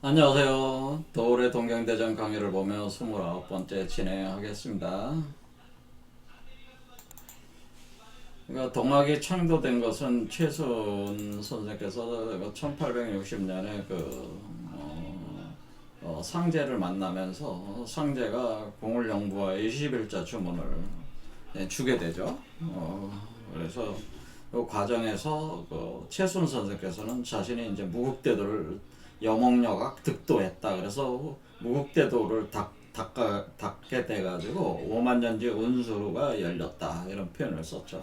안녕하세요. 도울의 동경대전 강의를 보며 29번째 진행하겠습니다. 그러니까 동학이 창조된 것은 최순 선생께서 1860년에 상제를 만나면서 상제가 공울영부와 21자 주문을 주게 되죠. 그래서 그 과정에서 최순 선생께서는 자신이 이제 무국대도를 여몽여각 득도했다. 그래서 무국대도를 닦게 돼가지고 오만년지 운수가 열렸다. 이런 표현을 썼죠.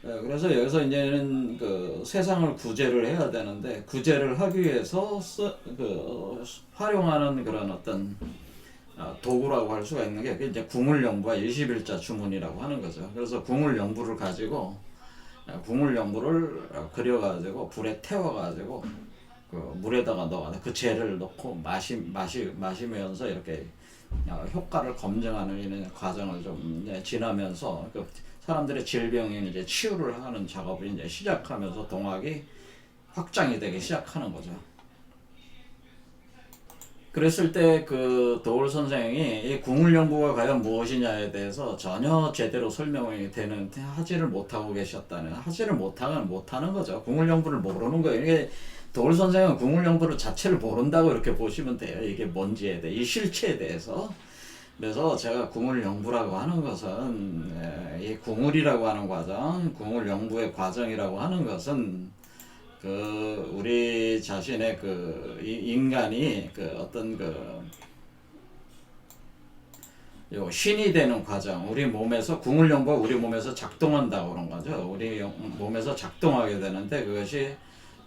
그래서 여기서 이제는 그 세상을 구제를 해야 되는데 구제를 하기 위해서 활용하는 그런 어떤 도구라고 할 수가 있는 게 이제 궁울영부와 21자 주문이라고 하는 거죠. 그래서 궁울영부를 가지고 궁울영부를 그려가지고 불에 태워가지고 그 물에다가 넣어 그 재를 넣고 마시면서 이렇게 효과를 검증하는 이런 과정을 좀 지나면서 그 사람들의 질병이 이제 치유를 하는 작업을 이제 시작하면서 동학이 확장이 되기 시작하는 거죠. 그랬을 때 그 도울 선생이 이 궁울영부가 과연 무엇이냐에 대해서 전혀 제대로 설명이 하지를 못하고 계셨다는, 하지를 못하는 거죠. 궁울영부를 모르는 거예요. 이게 도울 선생은 궁울영부를 자체를 모른다고 이렇게 보시면 돼요. 이게 뭔지에 대해, 이 실체에 대해서. 그래서 제가 궁울영부라고 하는 것은 이 궁울이라고 하는 과정, 궁울영부의 과정이라고 하는 것은 우리 자신의 인간이 어떤 신이 되는 과정, 우리 몸에서 궁울영부가 우리 몸에서 작동한다고 그런 거죠. 우리 몸에서 작동하게 되는데 그것이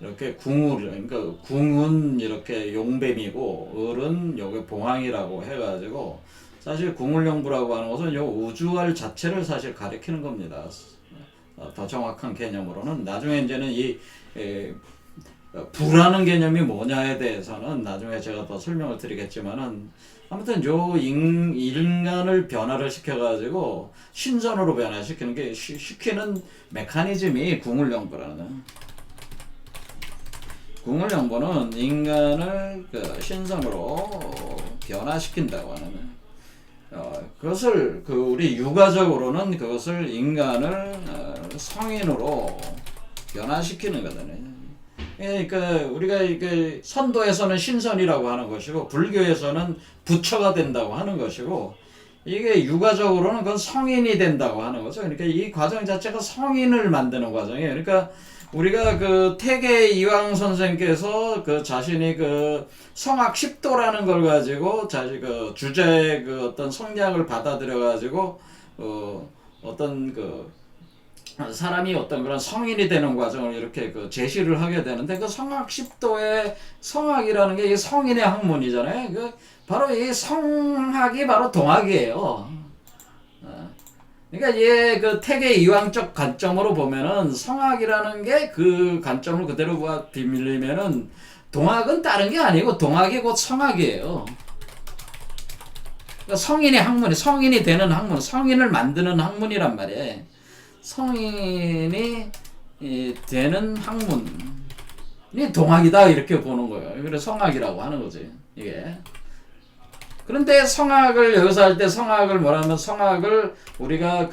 이렇게 그러니까 궁은 이렇게 용뱀이고 을은 여기 봉황이라고 해가지고 사실 궁울영부라고 하는 것은 요 우주알 자체를 사실 가리키는 겁니다. 더 정확한 개념으로는 나중에 이제는 부라는 개념이 뭐냐에 대해서는 나중에 제가 더 설명을 드리겠지만은 아무튼 요 인간을 변화를 시켜가지고 신선으로 변화시키는 게 시키는 메커니즘이 궁울영부라는. 궁울영부는 인간을 신선으로 변화시킨다고 하는. 그것을 우리 육아적으로는 그것을 인간을 성인으로 변화시키는 거잖아요. 그러니까 우리가 선도에서는 신선이라고 하는 것이고 불교에서는 부처가 된다고 하는 것이고 이게 육아적으로는 그건 성인이 된다고 하는 거죠. 그러니까 이 과정 자체가 성인을 만드는 과정이에요. 그러니까 우리가 태계 이황 선생께서 자신이 성악 10도라는 걸 가지고 자신 주제의 어떤 성리학을 받아들여 가지고 어떤 사람이 어떤 그런 성인이 되는 과정을 이렇게 제시를 하게 되는데 성악 10도의 성악이라는 게 이 성인의 학문이잖아요. 바로 이 성학이 바로 동학이에요. 그러니까 태계 이황적 관점으로 보면은 성학이라는 게 그 관점을 그대로 빌리면은 동학은 다른 게 아니고 동학이 곧 성학이에요. 그러니까 성인의 학문이 성인이 되는 학문, 성인을 만드는 학문이란 말이에요. 성인이 되는 학문이 동학이다 이렇게 보는 거예요. 그래서 성학이라고 하는 거지 이게. 그런데 성학을 여기서 할 때 성학을 뭐라면 성학을 우리가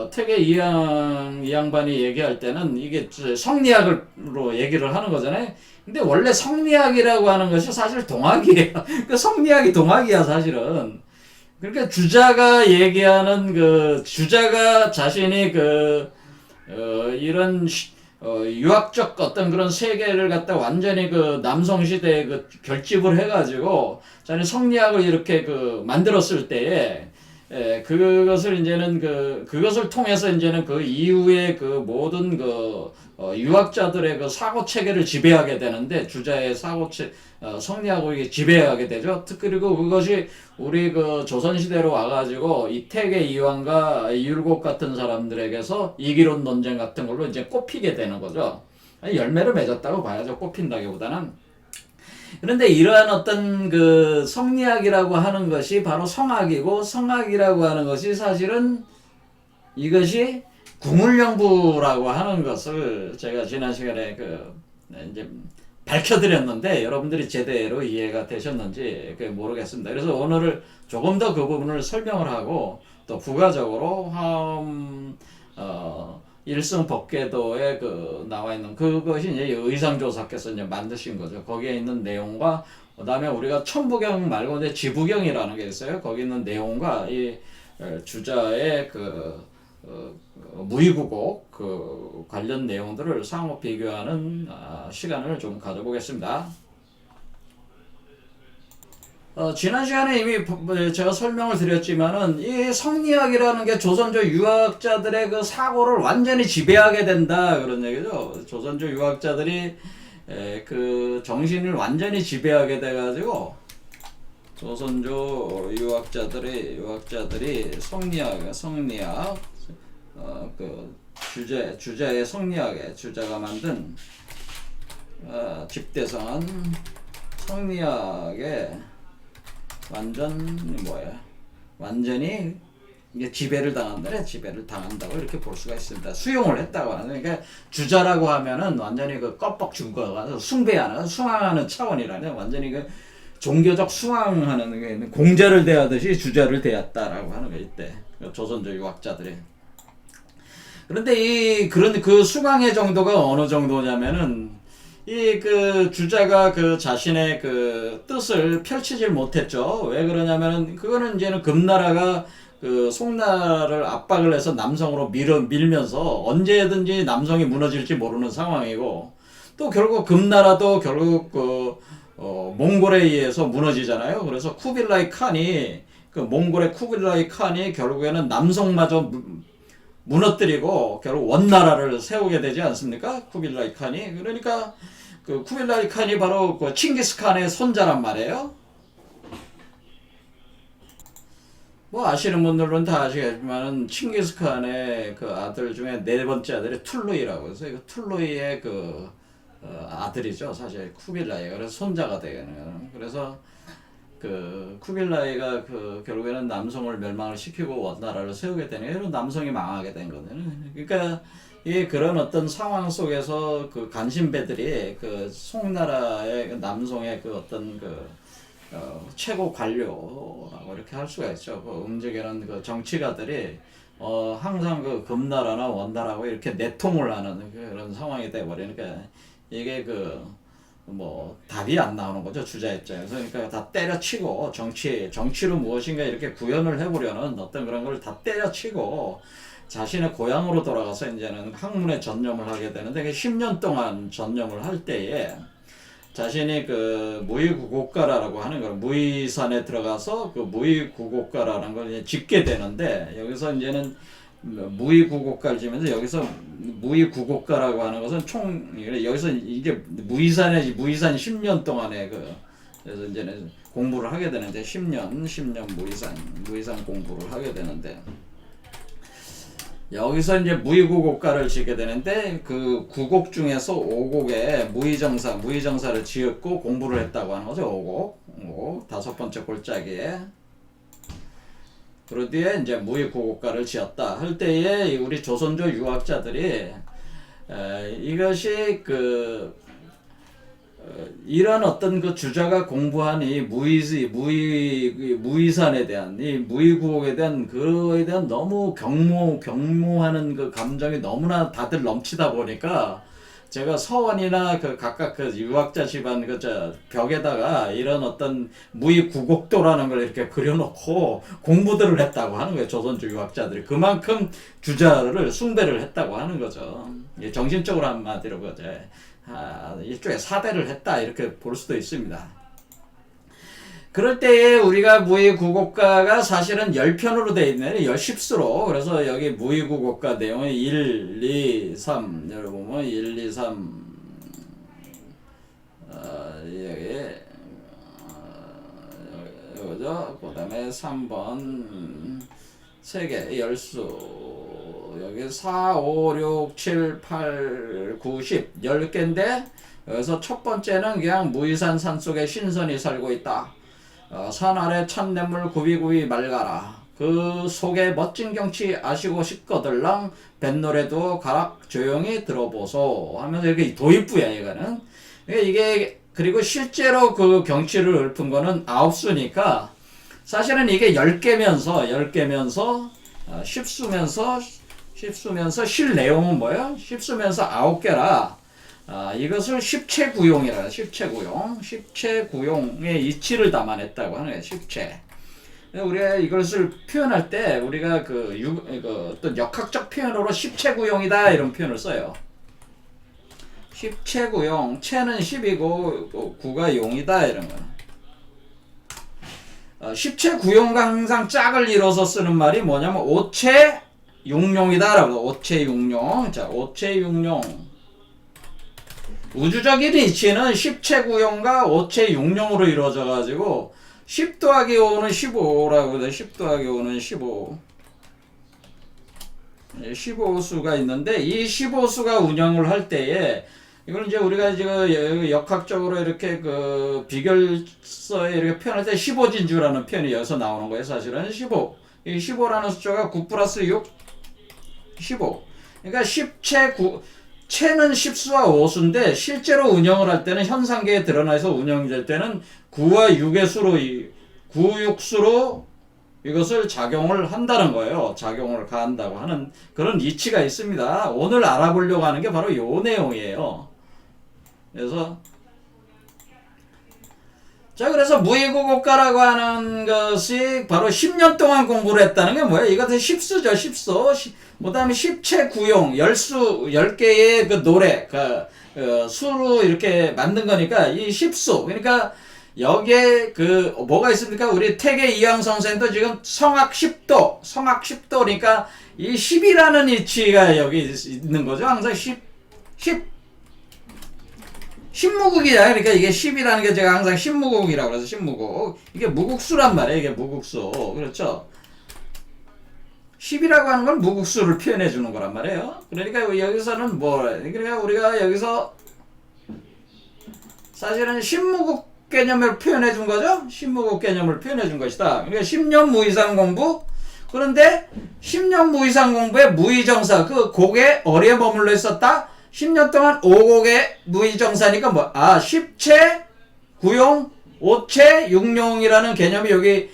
태계 이 양반이 얘기할 때는 이게 성리학으로 얘기를 하는 거잖아요. 근데 원래 성리학이라고 하는 것이 사실 동학이에요. 그 성리학이 동학이야 사실은. 그러니까 주자가 얘기하는 주자가 자신이 이런 유학적 어떤 그런 세계를 갖다 완전히 남성 시대에 결집을 해가지고 자기 성리학을 이렇게 만들었을 때에 그것을 이제는 그것을 통해서 이제는 이후에 모든 유학자들의 사고 체계를 지배하게 되는데 주자의 성리학을 지배하게 되죠. 그리고 그것이 우리 조선 시대로 와가지고 이 태계 이황과 이율곡 같은 사람들에게서 이기론 논쟁 같은 걸로 이제 꼽히게 되는 거죠. 열매를 맺었다고 봐야죠. 꼽힌다기보다는. 그런데 이러한 어떤 성리학이라고 하는 것이 바로 성학이고 성학이라고 하는 것이 사실은 이것이 궁울영부라고 하는 것을 제가 지난 시간에 이제 밝혀드렸는데 여러분들이 제대로 이해가 되셨는지 모르겠습니다. 그래서 오늘을 조금 더 그 부분을 설명을 하고 또 부가적으로 일승법궤도에 나와 있는 그것이 이제 의상조사께서 이제 만드신 거죠. 거기에 있는 내용과 그다음에 우리가 천부경 말고 이제 지부경이라는 게 있어요. 거기 있는 내용과 이 주자의 무의구곡 관련 내용들을 상호 비교하는 시간을 좀 가져보겠습니다. 지난 시간에 이미 제가 설명을 드렸지만은 이 성리학이라는 게 조선조 유학자들의 그 사고를 완전히 지배하게 된다 그런 얘기죠. 조선조 유학자들이 그 정신을 완전히 지배하게 돼가지고 조선조 유학자들이 성리학 그 주자의 성리학의 주자가 만든 집대성한 성리학의 완전히 이게 지배를 당한다고 이렇게 볼 수가 있습니다. 수용을 했다고 하는. 그러니까 주자라고 하면은 완전히 그 껍벅 준거가 숭앙하는 차원이라는 완전히 그 종교적 숭앙하는 게 공자를 대하듯이 주자를 대했다라고 하는 거 이때 조선조 유학자들이. 그런데 그런 그 숭앙의 정도가 어느 정도냐면은 그 주자가 그 자신의 그 뜻을 펼치질 못했죠. 왜 그러냐면은 그거는 이제는 금나라가 그 송나라를 압박을 해서 남성으로 밀면서 언제든지 남성이 무너질지 모르는 상황이고 또 결국 금나라도 결국 몽골에 의해서 무너지잖아요. 그래서 몽골의 쿠빌라이 칸이 결국에는 남성마저 무너뜨리고 결국 원나라를 세우게 되지 않습니까? 쿠빌라이 칸이. 그러니까 그 쿠빌라이 칸이 바로 그 칭기스 칸의 손자란 말이에요. 뭐 아시는 분들은 다 아시겠지만은 칭기스 칸의 그 아들 중에 네 번째 아들이 툴루이라고 해서 이거 툴루이의 아들이죠. 사실 쿠빌라이가. 그래서 손자가 되는. 그래서 그 쿠빌라이가 결국에는 남성을 멸망을 시키고 원나라를 세우게 되는 이런 남성이 망하게 된 거거든요. 그러니까 그런 어떤 상황 속에서 그 간신배들이 그 송나라의 남성의 어떤 최고 관료라고 이렇게 할 수가 있죠. 움직이는 정치가들이 항상 금나라나 원나라하고 이렇게 내통을 하는 그런 상황이 돼 버리니까 이게 답이 안 나오는 거죠, 주자 입장에서. 그러니까 다 때려치고 정치로 무엇인가 이렇게 구현을 해보려는 어떤 그런 걸 다 때려치고 자신의 고향으로 돌아가서 이제는 학문에 전념을 하게 되는데 10년 동안 전념을 할 때에 자신이 무의구곡가라고 하는 걸 무의산에 들어가서 무의구곡가라는 걸 짓게 되는데 여기서 이제는 무의구곡가를 지면서 여기서 무의구곡가라고 하는 것은 여기서 이게 무의산 10년 동안에 그래서 이제는 공부를 하게 되는데 10년 무의산 공부를 하게 되는데 여기서 이제 무의구곡가를 지게 되는데 그 구곡 중에서 오곡에 무의정사를 지었고 공부를 했다고 하는 거죠. 오곡 다섯 번째 골짜기에. 그 뒤에 이제 무의구곡가를 지었다 할 때에 우리 조선조 유학자들이 이것이 이런 어떤 주자가 공부한 이 무의산에 대한 이 무의구곡에 대한 그거에 대한 너무 경모하는 감정이 너무나 다들 넘치다 보니까 제가 서원이나 각각 유학자 집안 벽에다가 이런 어떤 무의구곡도라는 걸 이렇게 그려놓고 공부들을 했다고 하는 거예요. 조선조 유학자들이 그만큼 주자를 숭배를 했다고 하는 거죠. 정신적으로 한마디로 일종의 사대를 했다 이렇게 볼 수도 있습니다. 그럴 때에 우리가 무의구곡가가 사실은 10편으로 되어 있네요. 10수로. 그래서 여기 무의구곡가 내용은 1, 2, 3 여러분 보면 1, 2, 3 여기죠. 그 다음에 3번 3개 10수 여기 4, 5, 6, 7, 8, 9, 10 10개인데 여기서 첫 번째는 그냥 무의산 산속에 신선이 살고 있다. 산 아래 찬냇물 구비구비 맑아라. 그 속에 멋진 경치 아시고 싶거들랑 뱃노래도 가락 조용히 들어보소 하면서 이렇게 도입부야. 이거는 이게 그리고 실제로 그 경치를 읊은 거는 9수니까 사실은 이게 10개면서 10수면서 실 내용은 뭐예요? 10수면서 9개라 이것을 십체구용이라 십체구용의 이치를 담아냈다고 하는 거예요. 십체. 우리가 이것을 표현할 때 우리가 어떤 역학적 표현으로 십체구용이다 이런 표현을 써요. 십체구용, 체는 10이고 9가 용이다 이런 거. 십체구용과 항상 짝을 이뤄서 쓰는 말이 뭐냐면 오체육룡이다라고. 오체육룡. 자, 오체육룡. 우주적인 이치는 십체구용과 오체육룡으로 이루어져 가지고 10 더하기 5는 15라고 돼. 10 더하기 5는 15. 15수가 있는데 이 15수가 운영을 할 때에 이걸 이제 우리가 지금 역학적으로 이렇게 그 비결서에 이렇게 표현할 때 15진주라는 표현이 여기서 나오는 거예요. 사실은 15. 이 15라는 숫자가 9 플러스 6, 15. 그러니까 체는 10수와 5수인데 실제로 운영을 할 때는 현상계에 드러나서 운영이 될 때는 9와 6의 수로 9, 6수로 이것을 작용을 한다는 거예요. 작용을 가한다고 하는 그런 이치가 있습니다. 오늘 알아보려고 하는 게 바로 요 내용이에요. 그래서 무의고고가라고 하는 것이 바로 10년 동안 공부를 했다는 게 뭐예요? 이것은 10수죠, 10수. 그 다음에 십체구용, 10개의 그 노래, 수로 이렇게 만든 거니까, 이 10수. 그러니까, 여기에 뭐가 있습니까? 우리 태계 이황 선생도 지금 성악 10도니까, 이 10이라는 이치가 여기 있는 거죠. 항상 10무국이야. 그러니까 이게 10이라는 게 제가 항상 10무국이라고 그래서 10무국. 이게 무국수란 말이에요. 이게 무국수. 그렇죠? 10이라고 하는 건 무국수를 표현해 주는 거란 말이에요. 그러니까 여기서는 그러니까 우리가 여기서 사실은 10무국 개념을 표현해 준 거죠? 10무국 개념을 표현해 준 것이다. 그러니까 10년 무이상 공부. 그런데 10년 무이상 공부에 무이정사, 그 곡에 어리에 머물러 있었다? 10년 동안 5곡의 무의정사니까 십체, 구용, 오체, 육룡이라는 개념이 여기,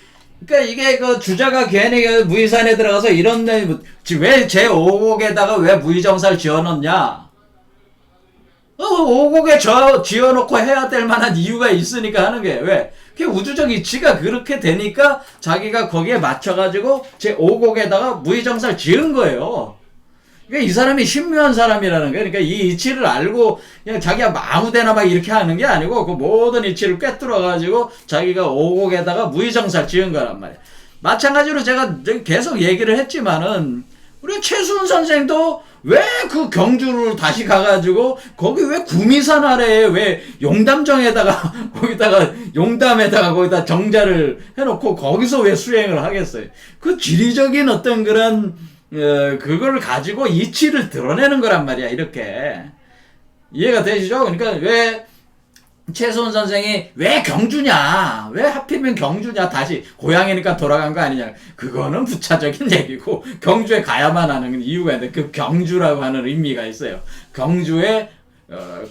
그러니까 이게 그 주자가 괜히 무의산에 들어가서 이런, 왜 제 5곡에다가 왜 무의정사를 지어넣냐? 5곡에 지어놓고 해야 될 만한 이유가 있으니까 하는 게, 왜? 그 우주적 이치가 그렇게 되니까 자기가 거기에 맞춰가지고 제 5곡에다가 무의정사를 지은 거예요. 그러니까 이 사람이 신묘한 사람이라는 거예요. 그러니까 이 이치를 알고 그냥 자기가 아무데나 막 이렇게 하는 게 아니고 그 모든 이치를 꿰뚫어가지고 자기가 오곡에다가 무의정사를 지은 거란 말이에요. 마찬가지로 제가 계속 얘기를 했지만은 우리 최순 선생도 왜 그 경주를 다시 가가지고 거기 왜 구미산 아래에 왜 용담정에다가 거기다가 용담에다가 거기다 정자를 해놓고 거기서 왜 수행을 하겠어요? 그 지리적인 어떤 그런 그걸 가지고 이치를 드러내는 거란 말이야. 이렇게 이해가 되시죠? 그러니까 왜 최소은 선생이 왜 경주냐, 왜 하필이면 경주냐, 다시 고향이니까 돌아간 거 아니냐, 그거는 부차적인 얘기고 경주에 가야만 하는 이유가 있는데 그 경주라고 하는 의미가 있어요. 경주에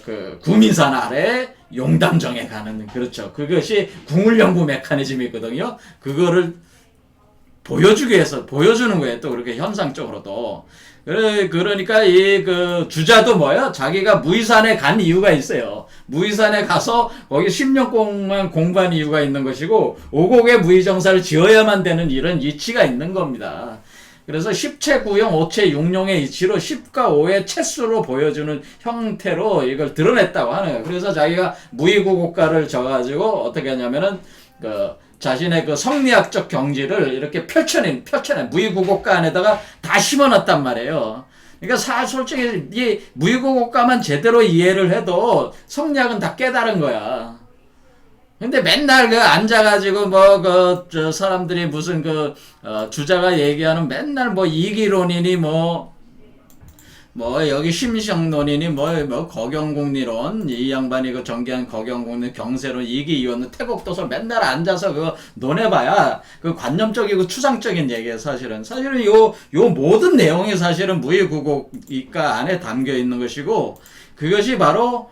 그 구미산 아래 용담정에 가는, 그렇죠. 그것이 궁을연구 메커니즘이거든요. 그거를 보여주기 위해서 보여주는 거예요. 또 그렇게 현상적으로도. 그러니까 이 그 주자도 뭐예요? 자기가 무의산에 간 이유가 있어요. 무의산에 가서 거기 10년 동안 공부한 이유가 있는 것이고 오곡의 무의정사를 지어야만 되는 이런 이치가 있는 겁니다. 그래서 십체 구용, 오체 육룡의 이치로 10과 5의 채수로 보여주는 형태로 이걸 드러냈다고 하는 거예요. 그래서 자기가 무의구곡가를 져가지고 어떻게 하냐면은 자신의 그 성리학적 경지를 이렇게 펼쳐낸 무의구곡가 안에다가 다 심어놨단 말이에요. 그러니까 솔직히 이 무의구곡가만 제대로 이해를 해도 성리학은 다 깨달은 거야. 근데 맨날 앉아가지고 사람들이 무슨 주자가 얘기하는 맨날 이기론이니 여기 심성론이니 거경공리론, 이 양반이 정기한 거경공리 경세론, 이기이론, 태국도서 맨날 앉아서 그거 논해봐야 그 관념적이고 추상적인 얘기예요. 사실은 요 모든 내용이 사실은 무의구곡가 안에 담겨 있는 것이고, 그것이 바로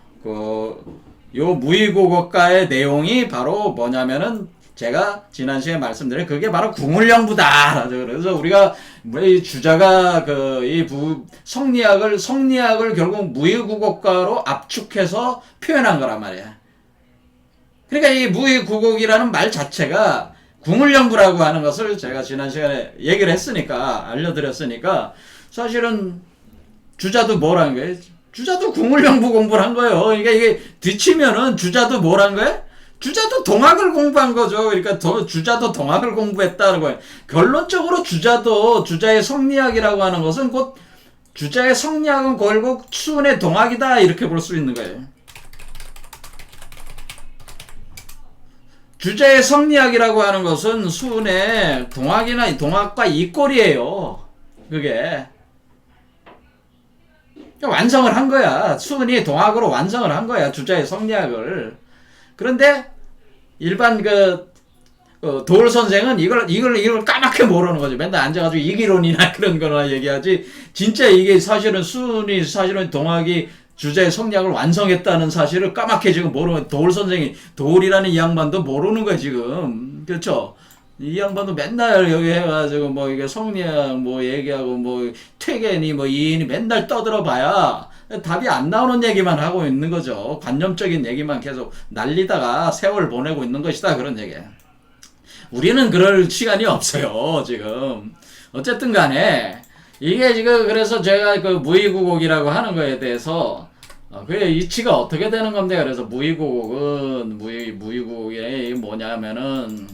요 무의고고가의 내용이 바로 뭐냐면은 제가 지난 시간에 말씀드린 그게 바로 궁을영부다. 그래서 우리가 이 주자가 성리학을 결국 무의고고가로 압축해서 표현한 거란 말이야. 그러니까 이 무의고곡이라는 말 자체가 궁을영부라고 하는 것을 제가 지난 시간에 얘기를 했으니까, 알려드렸으니까, 사실은 주자도 뭐라는 거예요? 주자도 궁을영부 공부를 한 거예요. 그러니까 이게 뒤치면은 주자도 뭐란 거예요? 주자도 동학을 공부한 거죠. 그러니까 주자도 동학을 공부했다는 거예요. 결론적으로 주자의 성리학이라고 하는 것은 곧 주자의 성리학은 결국 수은의 동학이다, 이렇게 볼 수 있는 거예요. 주자의 성리학이라고 하는 것은 수은의 동학과 이꼴이에요. 그게 완성을 한 거야. 수은이 동학으로 완성을 한 거야, 주자의 성리학을. 그런데 일반 도울 선생은 이걸 까맣게 모르는 거죠. 맨날 앉아가지고 이기론이나 그런 거나 얘기하지. 진짜 이게 사실은 수은이 동학이 주자의 성리학을 완성했다는 사실을 까맣게 지금 모르는, 도울 선생이, 도울이라는 이 양반도 모르는 거야, 지금. 그렇죠? 이 양반도 맨날 여기 해가지고 이게 성리학 얘기하고 퇴계니 이인이 맨날 떠들어봐야 답이 안 나오는 얘기만 하고 있는 거죠. 관념적인 얘기만 계속 날리다가 세월 보내고 있는 것이다, 그런 얘기예요. 우리는 그럴 시간이 없어요, 지금. 어쨌든 간에 이게 지금 그래서 제가 무의고곡이라고 하는 거에 대해서 그게 이치가 어떻게 되는 건데, 그래서 무의고곡이 뭐냐면은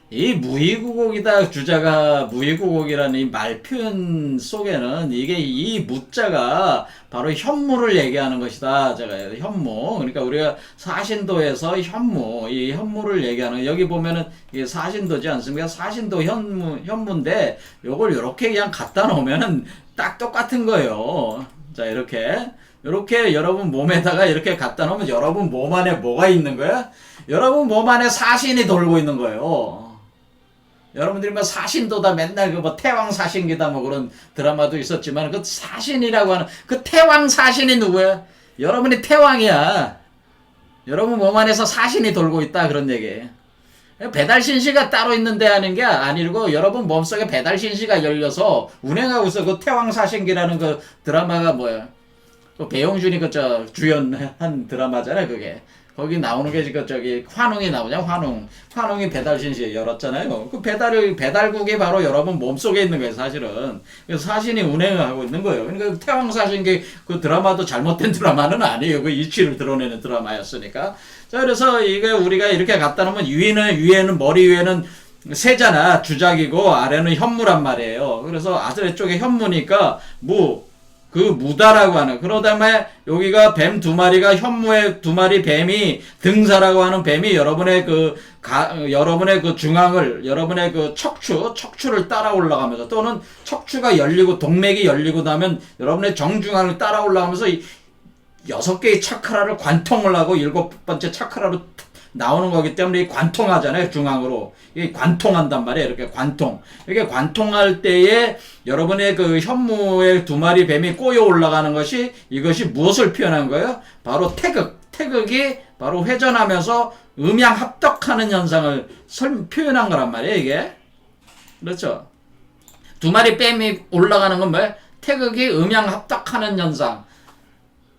이 무의고곡이다, 주자가 무의고곡이라는 이 말 표현 속에는 이 무자가 바로 현무를 얘기하는 것이다. 제가 현무. 그러니까 우리가 사신도에서 이 현무를 얘기하는, 여기 보면은 이게 사신도지 않습니까? 사신도 현무인데 요걸 요렇게 그냥 갖다 놓으면은 딱 똑같은 거예요. 자, 이렇게 여러분 몸에다가 이렇게 갖다 놓으면 여러분 몸 안에 뭐가 있는 거야? 여러분 몸 안에 사신이 돌고 있는 거예요. 여러분들이 사신도다, 맨날 태왕사신기다 그런 드라마도 있었지만, 그 사신이라고 하는 그 태왕사신이 누구야? 여러분이 태왕이야. 여러분 몸 안에서 사신이 돌고 있다, 그런 얘기예요. 배달신시가 따로 있는데 하는 게 아니고 여러분 몸속에 배달신시가 열려서 운행하고 있어. 그 태왕사신기라는 그 드라마가 뭐야? 그 배용준이 주연한 드라마잖아요, 그게. 거기 나오는 게 환웅이 나오냐, 환웅이 배달신시 열었잖아요. 그 배달국이 바로 여러분 몸속에 있는 거예요, 사실은. 그래서 사신이 운행을 하고 있는 거예요. 그러니까 태왕사신기 그 드라마도 잘못된 드라마는 아니에요. 그 이치를 드러내는 드라마였으니까. 자, 그래서 이게 우리가 이렇게 갖다 놓으면 머리 위에는 세잖아, 주작이고, 아래는 현무란 말이에요. 그래서 아래쪽에 현무니까 무다라고 하는, 그러다음에 여기가 뱀 두 마리가, 현무의 두 마리 뱀이, 등사라고 하는 뱀이 여러분의 중앙을, 여러분의 척추를 따라 올라가면서, 또는 척추가 열리고 동맥이 열리고 나면 여러분의 정중앙을 따라 올라가면서 6개의 차크라를 관통을 하고 7번째 차크라로 나오는 거기 때문에 이 관통하잖아요, 중앙으로. 이게 관통한단 말이에요, 이렇게 관통. 이렇게 관통할 때에 여러분의 현무의 두 마리 뱀이 꼬여 올라가는 것이, 이것이 무엇을 표현한 거예요? 바로 태극이 바로 회전하면서 음양 합덕하는 현상을 표현한 거란 말이에요, 이게. 그렇죠? 두 마리 뱀이 올라가는 건 뭐예요? 태극이 음양 합덕하는 현상.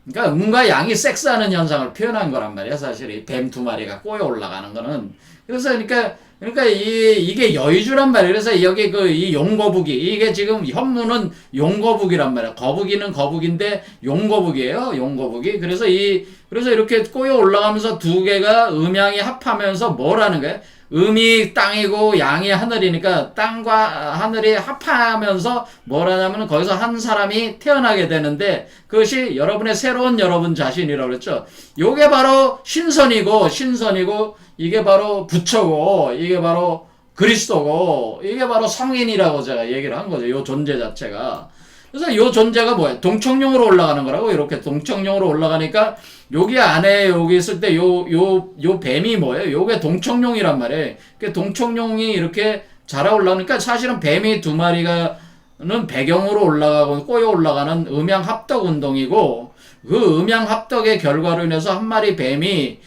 그러니까 음과 양이 섹스하는 현상을 표현한 거란 말이야, 사실. 이 뱀 두 마리가 꼬여 올라가는 거는. 그래서 그러니까 이게 여의주란 말이에요. 그래서 여기 이 용거북이, 이게 지금 현무는 용거북이란 말이야. 거북이는 거북인데 용거북이에요, 용거북이. 그래서 이렇게 꼬여 올라가면서 두 개가 음양이 합하면서 뭐라는 거예요? 음이 땅이고 양이 하늘이니까 땅과 하늘이 합하면서 뭐라냐면 거기서 한 사람이 태어나게 되는데, 그것이 여러분의 새로운 여러분 자신이라고 그랬죠. 요게 바로 신선이고 이게 바로 부처고, 이게 바로 그리스도고, 이게 바로 성인이라고 제가 얘기를 한 거죠, 요 존재 자체가. 그래서 요 존재가 뭐야? 동청룡으로 올라가는 거라고. 이렇게 동청룡으로 올라가니까 여기 안에 여기 있을 때 요 뱀이 뭐예요? 요게 동청룡이란 말이에요. 그 동청룡이 이렇게 자라 올라오니까 사실은 뱀이 두 마리가는 배경으로 올라가고 꼬여 올라가는 음양 합덕 운동이고, 그 음양합덕의 결과로 인해서 한 마리 뱀이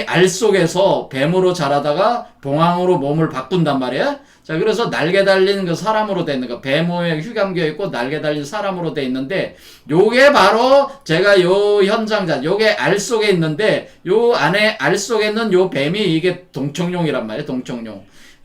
알 속에서 뱀으로 자라다가 봉황으로 몸을 바꾼단 말이야. 자, 그래서 날개 달린 그 사람으로 돼 있는 거, 뱀호에 휘감겨 있고 날개 달린 사람으로 돼 있는데, 요게 바로 제가 요 현상자, 요게 알 속에 있는데, 요 안에 알 속에 있는 요 뱀이 이게 동청룡이란 말이야, 동청룡.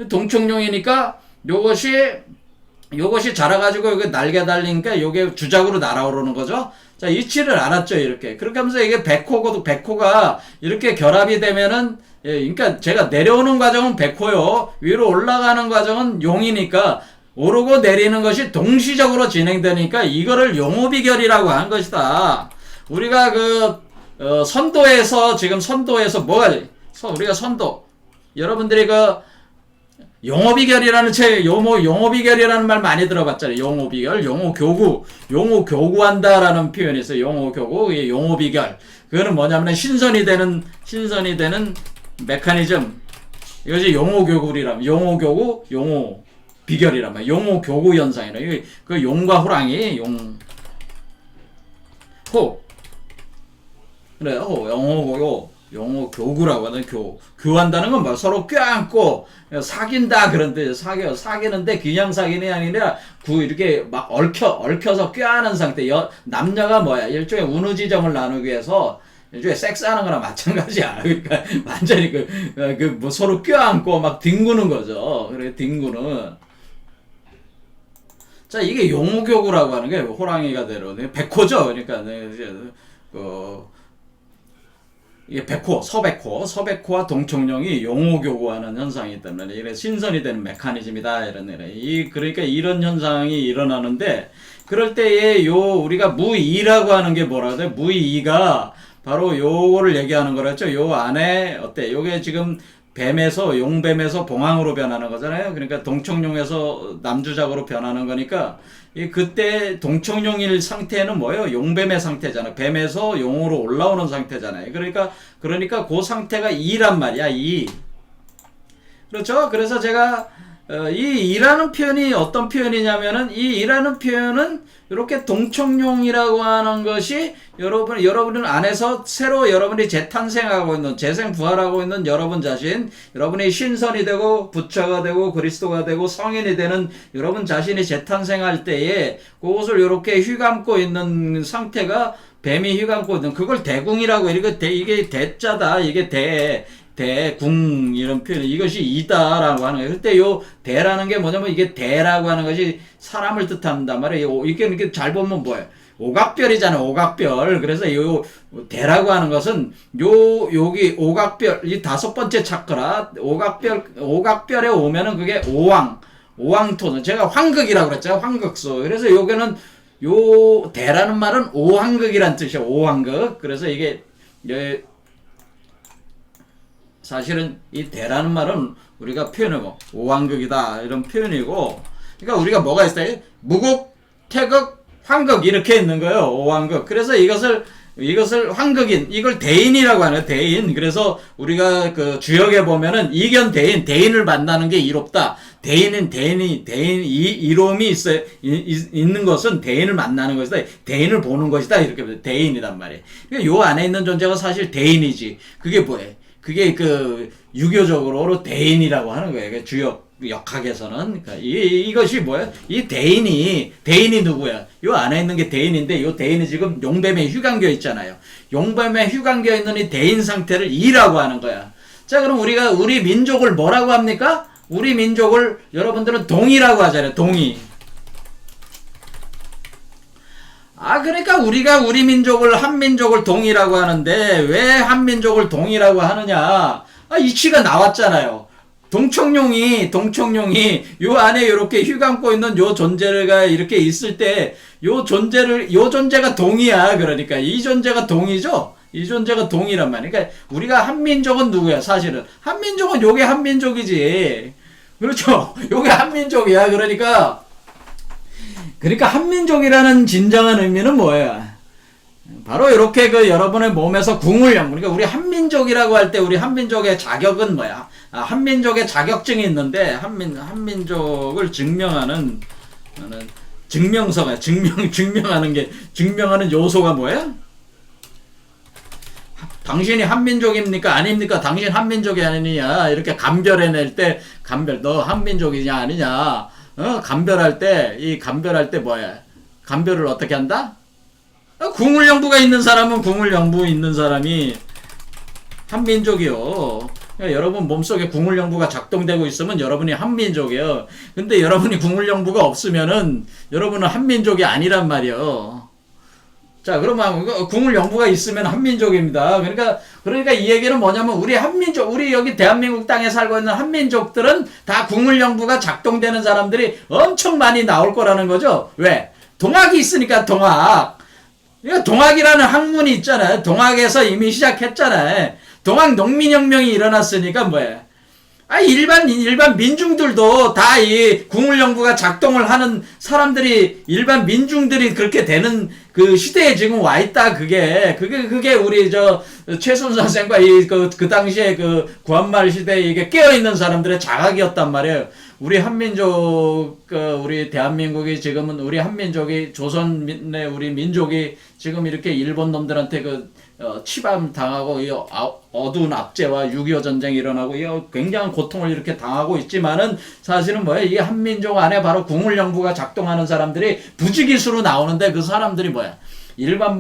동청룡이니까 요것이 자라가지고 여기 날개 달리니까 요게 주작으로 날아오르는 거죠. 자, 이치를 알았죠, 이렇게. 그렇게 하면서 이게 백호가 이렇게 결합이 되면은, 예, 그러니까 제가 내려오는 과정은 백호요. 위로 올라가는 과정은 용이니까, 오르고 내리는 것이 동시적으로 진행되니까 이거를 용호비결이라고 한 것이다. 우리가 선도에서 우리가 선도. 여러분들이 용호비결이라는 용호비결이라는 말 많이 들어봤잖아요. 용호비결, 용호교구한다라는 표현이 있어요. 용호교구, 용호비결. 그거는 뭐냐면 신선이 되는 메커니즘. 이것이 용호교구라면, 용호교구, 용호비결이라면, 용호교구 현상이라. 그 용과 호랑이, 그래요. 용호교구라고 하는 교한다는 건 뭐 서로 껴안고 사귄다 그런 뜻이에요. 사귀는데 그냥 사귀는 아니라 이렇게 막 얽혀서 껴안은 상태. 남녀가 뭐야? 일종의 운우지정을 나누기 위해서 일종의 섹스하는 거나 마찬가지야. 그러니까 완전히 뭐 서로 껴안고 막 뒹구는 거죠. 그래, 뒹구는. 자, 이게 용호교구라고 하는 게 호랑이가 되는 백호죠. 그러니까 이게 서백호와 동청룡이 용호교구하는 현상이 있다면 이래 신선이 되는 메커니즘이다 그러니까 이런 현상이 일어나는데, 그럴 때에 우리가 무이라고 하는 게 뭐라 그래? 무이가 바로 요거를 얘기하는 거랬죠. 요 안에 요게 지금 용뱀에서 봉황으로 변하는 거잖아요. 그러니까 동청룡에서 남주작으로 변하는 거니까, 그때 동청룡일 상태는 뭐예요? 용뱀의 상태잖아. 뱀에서 용으로 올라오는 상태잖아요. 그러니까 그 상태가 이란 말이야, 이. 그렇죠? 그래서 제가 이 이라는 표현이 어떤 표현이냐면은, 이 이라는 표현은 이렇게 동청룡이라고 하는 것이 여러분 안에서 새로 여러분이 재탄생하고 있는, 재생부활하고 있는 여러분 자신, 여러분이 신선이 되고 부처가 되고 그리스도가 되고 성인이 되는 여러분 자신이 재탄생할 때에 그것을 이렇게 휘감고 있는 상태가, 뱀이 휘감고 있는, 그걸 대궁이라고. 이게 대자다. 이게 대궁 이런 표현, 이것이 이다라고 하는 거예요. 그때 대라는 게 뭐냐면, 이게 대라고 하는 것이 사람을 뜻한단 말이에요. 이게 잘 보면 뭐예요? 오각별이잖아, 오각별. 그래서 대라고 하는 것은 여기 오각별, 이 5번째 차크라, 오각별에 오면은 그게 오왕토는 제가 황극이라고 그랬죠. 황극소. 그래서 여기는 대라는 말은 오황극이란 뜻이에요. 오황극. 그래서 이게 사실은 이 대라는 말은 우리가 표현하고 오황극이다 이런 표현이고, 그러니까 우리가 뭐가 있어요? 무극, 태극, 황극 이렇게 있는 거예요. 오황극. 그래서 이것을 이걸 대인이라고 하네요. 대인. 그래서 우리가 주역에 보면은 이견 대인을 만나는 게 이롭다. 이로움이 있는 것은 대인을 만나는 것이다. 대인을 보는 것이다. 이렇게 대인이란 말이에요. 그러니까 요 안에 있는 존재가 사실 대인이지. 그게 뭐예요? 그게 유교적으로 대인이라고 하는 거예요. 주역 역학에서는. 그러니까 이것이 뭐야? 이 대인이 누구야? 요 안에 있는 게 대인인데, 요 대인이 지금 용뱀에 휘감겨 있잖아요. 용뱀에 휘감겨 있는 이 대인 상태를 이라고 하는 거야. 자, 그럼 우리 민족을 뭐라고 합니까? 우리 민족을 여러분들은 동이라고 하잖아요. 동이. 그러니까 우리가 우리 민족을 한민족을 동이라고 하는데, 왜 한민족을 동이라고 하느냐? 이치가 나왔잖아요. 동청룡이 요 안에 이렇게 휘감고 있는 요 존재가 이렇게 있을 때, 요 존재가 동이야. 그러니까 이 존재가 동이죠. 이 존재가 동이란 말이야. 그러니까 우리가 한민족은 누구야? 사실은 한민족은 요게 한민족이지. 그렇죠? 요게 한민족이야. 그러니까 한민족이라는 진정한 의미는 뭐예요? 바로 이렇게 여러분의 몸에서 그러니까 우리 한민족이라고 할 때 우리 한민족의 자격은 뭐야? 한민족의 자격증이 있는데, 한민족을 증명하는 증명하는 요소가 뭐야? 당신이 한민족입니까? 아닙니까? 당신 한민족이 아니냐? 이렇게 감별해낼 때, 너 한민족이냐, 아니냐? 감별할 때 뭐야? 감별을 어떻게 한다? 궁울영부가 있는 사람은 궁울영부 있는 사람이 한민족이요. 그러니까 여러분 몸속에 궁울영부가 작동되고 있으면 여러분이 한민족이에요. 근데 여러분이 궁울영부가 없으면은 여러분은 한민족이 아니란 말이에요. 자, 그러면 궁울영부가 있으면 한민족입니다. 그러니까 이 얘기는 뭐냐면 우리 한민족, 우리 여기 대한민국 땅에 살고 있는 한민족들은 다 궁울영부가 작동되는 사람들이 엄청 많이 나올 거라는 거죠. 왜? 동학이 있으니까 동학. 그러니까 동학이라는 학문이 있잖아요. 동학에서 이미 시작했잖아요. 동학 농민혁명이 일어났으니까 뭐예요? 일반 민중들도 다 이 궁울영부가 작동을 하는 사람들이, 일반 민중들이 그렇게 되는 그 시대에 지금 와 있다. 그게 우리 최순 선생과 그 당시에 그 구한말 시대에 이게 깨어있는 사람들의 자각이었단 말이에요. 우리 한민족, 우리 대한민국이 지금은 우리 한민족이, 조선의 우리 민족이 지금 이렇게 일본 놈들한테 치밤 당하고, 어두운 압제와 6.25 전쟁이 일어나고, 굉장한 고통을 이렇게 당하고 있지만은, 사실은 뭐야? 이 한민족 안에 바로 궁울영부가 작동하는 사람들이 부지기수로 나오는데, 그 사람들이 뭐야? 일반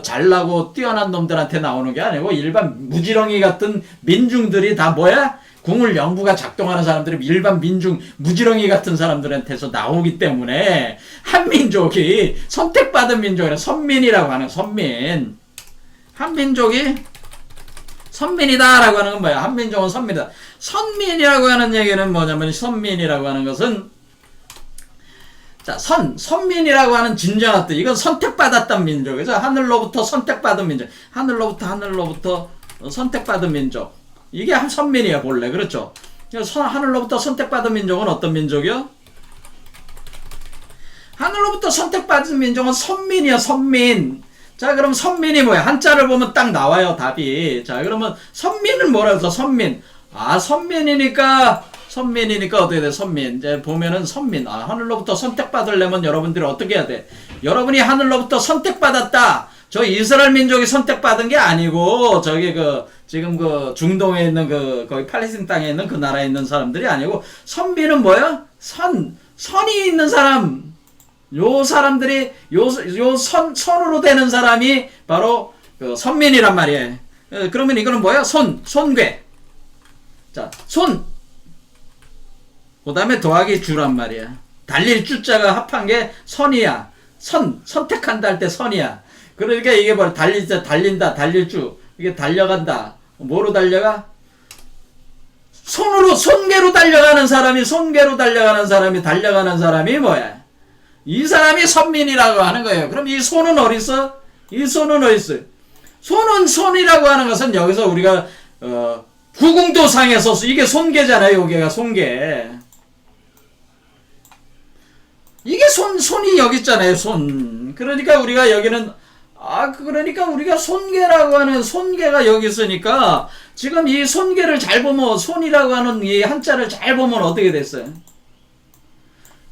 잘나고 뛰어난 놈들한테 나오는 게 아니고, 일반 무지렁이 같은 민중들이 다 뭐야? 궁울영부가 작동하는 사람들이 일반 민중, 무지렁이 같은 사람들한테서 나오기 때문에, 한민족이 선택받은 민족이라 선민이라고 하는, 선민. 한민족이 선민이다라고 하는 건 뭐야? 한민족은 선민이다. 선민이라고 하는 얘기는 뭐냐면, 선민이라고 하는 것은, 자, 선민이라고 하는 진정한 뜻. 이건 선택받았던 민족이죠. 하늘로부터 선택받은 민족. 하늘로부터 선택받은 민족. 이게 선민이야, 본래. 그렇죠? 하늘로부터 선택받은 민족은 어떤 민족이요? 하늘로부터 선택받은 민족은 선민이야, 선민. 자, 그럼 선민이 뭐야? 한자를 보면 딱 나와요, 답이. 자, 그러면 선민은 뭐라 해서 선민. 선민이니까 어떻게 돼? 선민. 이제 보면은 선민. 하늘로부터 선택받으려면 여러분들이 어떻게 해야 돼? 여러분이 하늘로부터 선택받았다. 저 이스라엘 민족이 선택받은 게 아니고, 지금 중동에 있는 거기 팔레스틴 땅에 있는 그 나라에 있는 사람들이 아니고, 선민은 뭐야? 선이 있는 사람. 요 사람들이, 선으로 되는 사람이 바로 선민이란 말이에요. 그러면 이거는 뭐야? 손괴. 자, 그 다음에 더하기 주란 말이야. 달릴 주자가 합한 게 선이야. 선택한다 할 때 선이야. 그러니까 이게 바로 달린다, 달릴 주. 이게 달려간다. 뭐로 달려가? 손괴로 달려가는 사람이 뭐야? 이 사람이 선민이라고 하는 거예요. 그럼 이 손은 어딨어? 손이라고 하는 것은 여기서 우리가, 구궁도상에서 이게 손괴잖아요. 여기가 손괴. 이게 손이 여기 있잖아요. 그러니까 우리가 여기는, 그러니까 우리가 손괴라고 하는 손괴가 여기 있으니까 지금 이 손괴를 잘 보면, 손이라고 하는 이 한자를 잘 보면 어떻게 됐어요?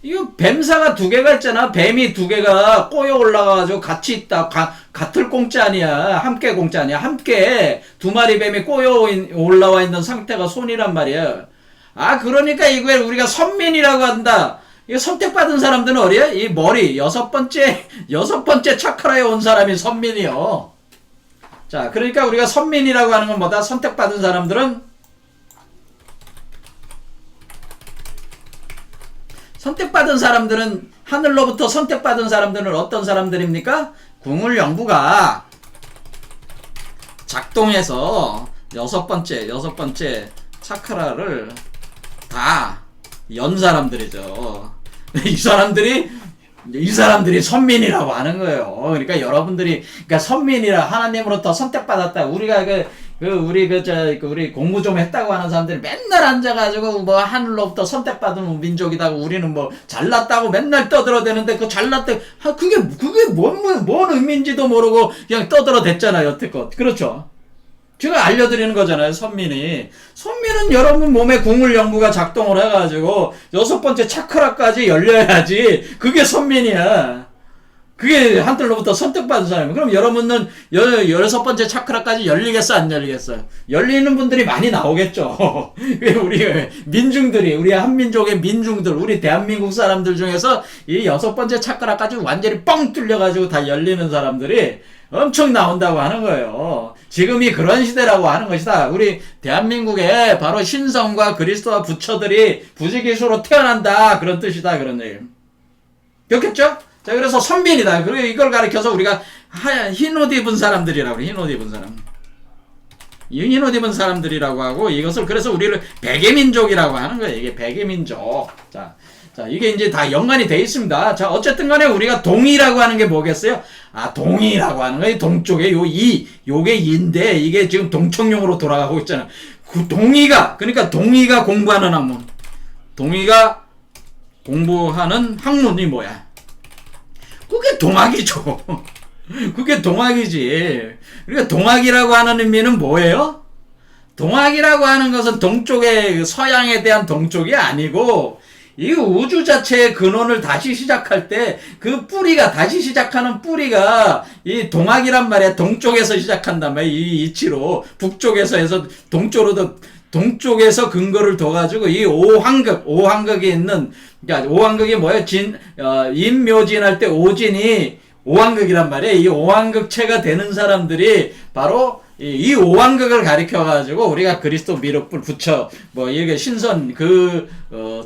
이거 뱀사가 두 개가 있잖아. 뱀이 두 개가 꼬여 올라가가지고 같이 있다. 같을 공짜 아니야. 함께 공짜 아니야. 함께 두 마리 뱀이 꼬여 올라와 있는 상태가 손이란 말이야. 그러니까 이걸 우리가 선민이라고 한다. 이거 선택받은 사람들은 어디야? 이 머리 여섯 번째 차크라에 온 사람이 선민이요. 자, 그러니까 우리가 선민이라고 하는 건 뭐다? 선택받은 사람들은 하늘로부터 선택받은 사람들은 어떤 사람들입니까? 궁울영부가 작동해서 여섯 번째 차크라를 다 연 사람들이죠. 이 사람들이 선민이라고 하는 거예요. 그러니까 여러분들이, 선민이라, 하나님으로부터 선택받았다. 우리가 우리 공부 좀 했다고 하는 사람들이 맨날 앉아가지고 뭐 하늘로부터 선택받은 민족이다. 우리는 뭐 잘났다고 맨날 떠들어대는데 그 잘났다. 그게 뭔 의미인지도 모르고 그냥 떠들어댔잖아요. 여태껏. 그렇죠? 제가 알려드리는 거잖아요. 선민은 여러분 몸에 궁울영부가 작동을 해가지고 여섯 번째 차크라까지 열려야지. 그게 선민이야. 그게 하늘로부터 선택받은 사람이에요. 그럼 여러분은 16번째 차크라까지 열리겠어, 안 열리겠어요? 열리는 분들이 많이 나오겠죠. 우리 민중들이, 우리 한민족의 민중들, 우리 대한민국 사람들 중에서 이 6번째 차크라까지 완전히 뻥 뚫려가지고 다 열리는 사람들이 엄청 나온다고 하는 거예요. 지금이 그런 시대라고 하는 것이다. 우리 대한민국에 바로 신성과 그리스도와 부처들이 부지기수로 태어난다. 그런 뜻이다. 그런 얘기. 그렇겠죠? 자, 그래서 선민이다. 그리고 이걸 가리켜서 우리가 흰 옷 입은 사람들이라고 그래. 흰 옷 입은 사람. 흰 옷 입은 사람들이라고 하고, 이것을 그래서 우리를 백의민족이라고 하는 거예요. 이게 백의민족. 자, 이게 이제 다 연관이 돼 있습니다. 자, 어쨌든 간에 우리가 동이라고 하는 게 뭐겠어요? 동이라고 하는 거예요. 동쪽에 요게 이인데, 이게 지금 동청용으로 돌아가고 있잖아. 그 그러니까 동이가 공부하는 학문. 동이가 공부하는 학문이 뭐야? 그게 동학이죠. 그게 동학이지. 그러니까 동학이라고 하는 의미는 뭐예요? 동학이라고 하는 것은 동쪽의 서양에 대한 동쪽이 아니고, 이 우주 자체의 근원을 다시 시작할 때 그 뿌리가 다시 시작하는 뿌리가 이 동학이란 말이야. 동쪽에서 시작한단 말이야. 이 이치로 북쪽에서 해서 동쪽에서 근거를 둬가지고 이 오황극이 있는, 그러니까 오황극이 뭐예요? 인묘진할 때 오진이 오황극이란 말이에요. 이 오황극체가 되는 사람들이 바로 이 오황극을 가리켜가지고 우리가 그리스도 미륵불 부처 이게 신선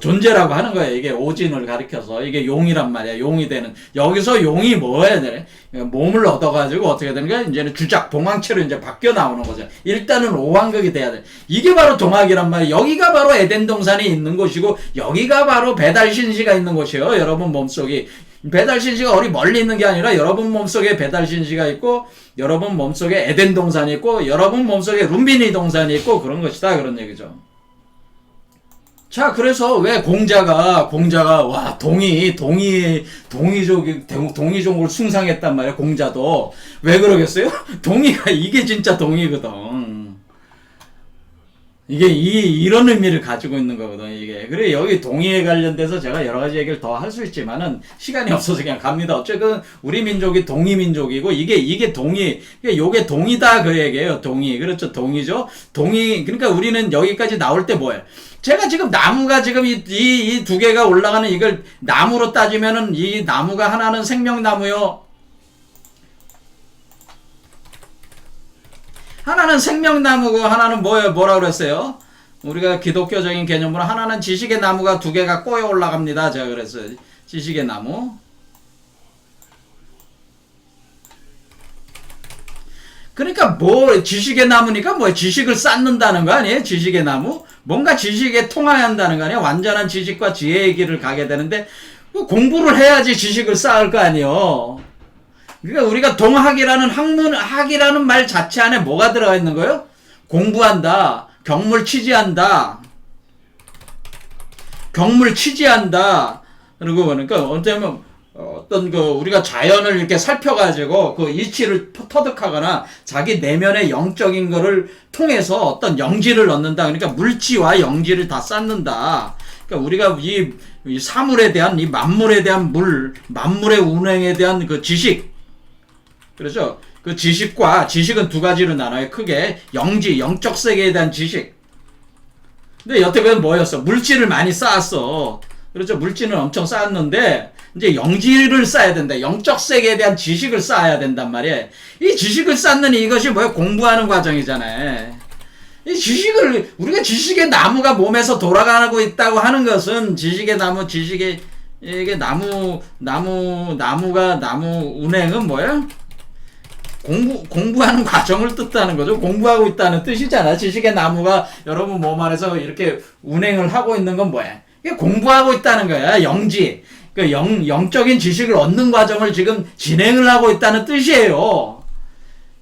존재라고 하는 거예요. 이게 오진을 가리켜서 이게 용이란 말이야. 용이 되는, 여기서 용이 뭐야 되네? 몸을 얻어가지고 어떻게 되는 거야? 이제는 주작 동황체로 이제 바뀌어 나오는 거죠. 일단은 오황극이 돼야 돼. 이게 바로 동학이란 말이야. 여기가 바로 에덴 동산이 있는 곳이고, 여기가 바로 배달신시가 있는 곳이에요. 여러분 몸속이. 배달신시가 어디 멀리 있는 게 아니라 여러분 몸속에 배달신시가 있고, 여러분 몸속에 에덴 동산이 있고, 여러분 몸속에 룸비니 동산이 있고, 그런 것이다. 그런 얘기죠. 자, 그래서 왜 공자가 와 동이족을 숭상했단 말이야. 공자도 왜 그러겠어요? 동이가 이게 진짜 동이거든. 이게 이런 의미를 가지고 있는 거거든, 이게. 그래, 여기 동의에 관련돼서 제가 여러 가지 얘기를 더 할 수 있지만은, 시간이 없어서 그냥 갑니다. 어쨌든, 우리 민족이 동의민족이고, 이게 요게 동이다, 그 얘기예요, 동의. 그렇죠, 동이죠? 그러니까 우리는 여기까지 나올 때 뭐예요? 제가 지금 나무가 지금 이 두 개가 올라가는 이걸 나무로 따지면은 이 나무가 하나는 생명나무요. 하나는 생명나무고 하나는 뭐라 그랬어요? 우리가 기독교적인 개념으로 하나는 지식의 나무가 두 개가 꼬여 올라갑니다. 제가 그랬어요. 지식의 나무. 그러니까 지식의 나무니까 지식을 쌓는다는 거 아니에요? 지식의 나무? 뭔가 지식에 통하한다는 거 아니에요? 완전한 지식과 지혜의 길을 가게 되는데, 공부를 해야지 지식을 쌓을 거 아니에요? 그러니까 우리가 동학이라는 학이라는 말 자체 안에 뭐가 들어가 있는 거예요? 공부한다. 경물 취지한다. 그리고 그러니까 어떤 우리가 자연을 이렇게 살펴가지고 그 이치를 터득하거나 자기 내면의 영적인 거를 통해서 어떤 영지를 얻는다. 그러니까 물지와 영지를 다 쌓는다. 그러니까 우리가 이 사물에 대한, 이 만물에 대한 만물의 운행에 대한 그 지식. 그렇죠? 그 지식은 두 가지로 나눠요. 크게 영적 세계에 대한 지식. 근데 여태까지는 뭐였어? 물질을 많이 쌓았어. 그렇죠? 물질은 엄청 쌓았는데 이제 영지를 쌓아야 된다. 영적 세계에 대한 지식을 쌓아야 된단 말이에요. 이 지식을 쌓는 이것이 공부하는 과정이잖아요. 이 우리가 지식의 나무가 몸에서 돌아가고 있다고 하는 것은 이게 나무가 나무 운행은 뭐예요? 공부하는 과정을 뜻하는 거죠. 공부하고 있다는 뜻이잖아. 지식의 나무가 여러분 몸 안에서 이렇게 운행을 하고 있는 건 뭐야? 이게 공부하고 있다는 거야. 영지. 그 영적인 지식을 얻는 과정을 지금 진행을 하고 있다는 뜻이에요.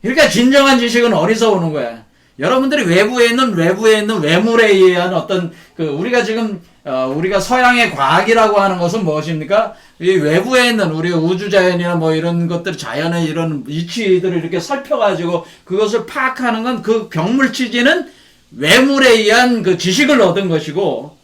그러니까 진정한 지식은 어디서 오는 거야? 여러분들이 외부에 있는 외물에 의한 어떤 우리가 지금 우리가 서양의 과학이라고 하는 것은 무엇입니까? 이 외부에 있는 우리 우주자연이나 이런 것들, 자연의 이런 이치들을 이렇게 살펴가지고 그것을 파악하는 건 그 경물 취지는 외물에 의한 그 지식을 얻은 것이고,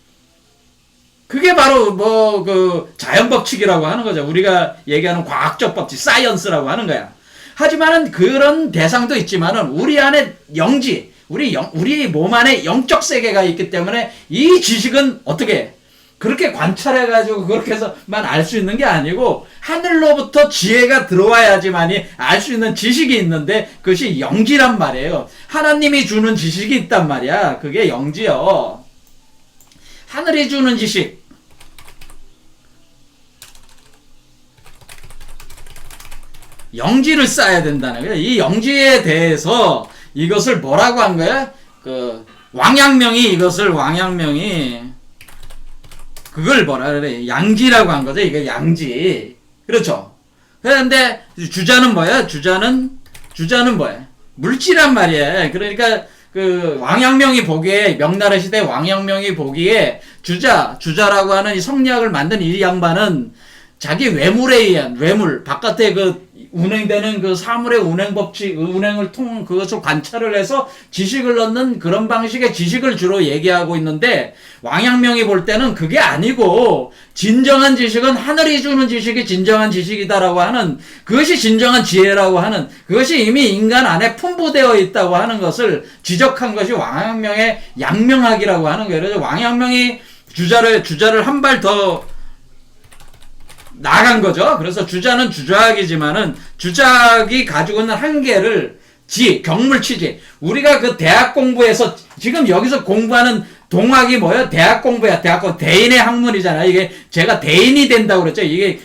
그게 바로 뭐 그 자연 법칙이라고 하는 거죠. 우리가 얘기하는 과학적 법칙, 사이언스라고 하는 거야. 하지만은 그런 대상도 있지만은 우리 안에 영지, 우리 몸 안에 영적 세계가 있기 때문에 이 지식은 어떻게 그렇게 관찰해가지고 그렇게 해서만 알 수 있는 게 아니고 하늘로부터 지혜가 들어와야지만이 알 수 있는 지식이 있는데 그것이 영지란 말이에요. 하나님이 주는 지식이 있단 말이야. 그게 영지요. 하늘이 주는 지식. 영지를 쌓아야 된다는 거예요. 이 영지에 대해서 이것을 뭐라고 한 거야? 왕양명이 그걸 뭐라 그래? 양지라고 한 거죠. 이거 양지. 그렇죠. 그런데 주자는 뭐야? 주자는 뭐야? 물질란 말이야. 그러니까 그 왕양명이 보기에 명나라 시대 왕양명이 보기에 주자라고 하는 이 성리학을 만든 이 양반은 자기 외물에 의한 바깥에 그 운행되는 그 사물의 운행 법칙, 운행을 그것을 관찰을 해서 지식을 얻는 그런 방식의 지식을 주로 얘기하고 있는데 왕양명이 볼 때는 그게 아니고 진정한 지식은 하늘이 주는 지식이 진정한 지식이다라고 하는 그것이 진정한 지혜라고 하는 그것이 이미 인간 안에 풍부되어 있다고 하는 것을 지적한 것이 왕양명의 양명학이라고 하는 거예요. 그래서 왕양명이 주자를 한 발 더 나간 거죠. 그래서 주자는 주자학이지만은 주자학이 가지고 있는 한계를 경물치지. 우리가 그 대학 공부에서 지금 여기서 공부하는 동학이 뭐예요? 대학 공부야. 대인의 학문이잖아요. 이게 제가 대인이 된다고 그랬죠. 이게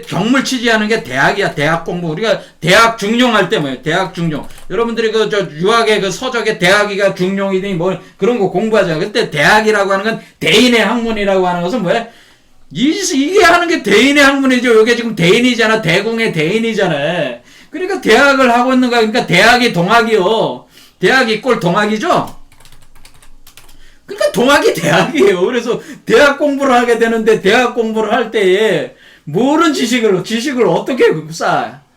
경물치지하는 게 대학이야. 대학 공부. 우리가 대학 중용할 때 뭐예요? 대학 중용. 여러분들이 유학의 그 서적에 대학이가 중용이니 뭐 그런 거 공부하잖아요. 그때 대학이라고 하는 건 대인의 학문이라고 하는 것은 뭐예요? 이게 하는 게 대인의 학문이죠. 이게 지금 대인이잖아. 대공의 대인이잖아. 그러니까 대학을 하고 있는 거야. 그러니까 대학이 동학이요. 대학이 꼴 동학이죠. 그러니까 동학이 대학이에요. 그래서 대학 공부를 하게 되는데 대학 공부를 할 때에 모르는 지식을 어떻게 쌓아?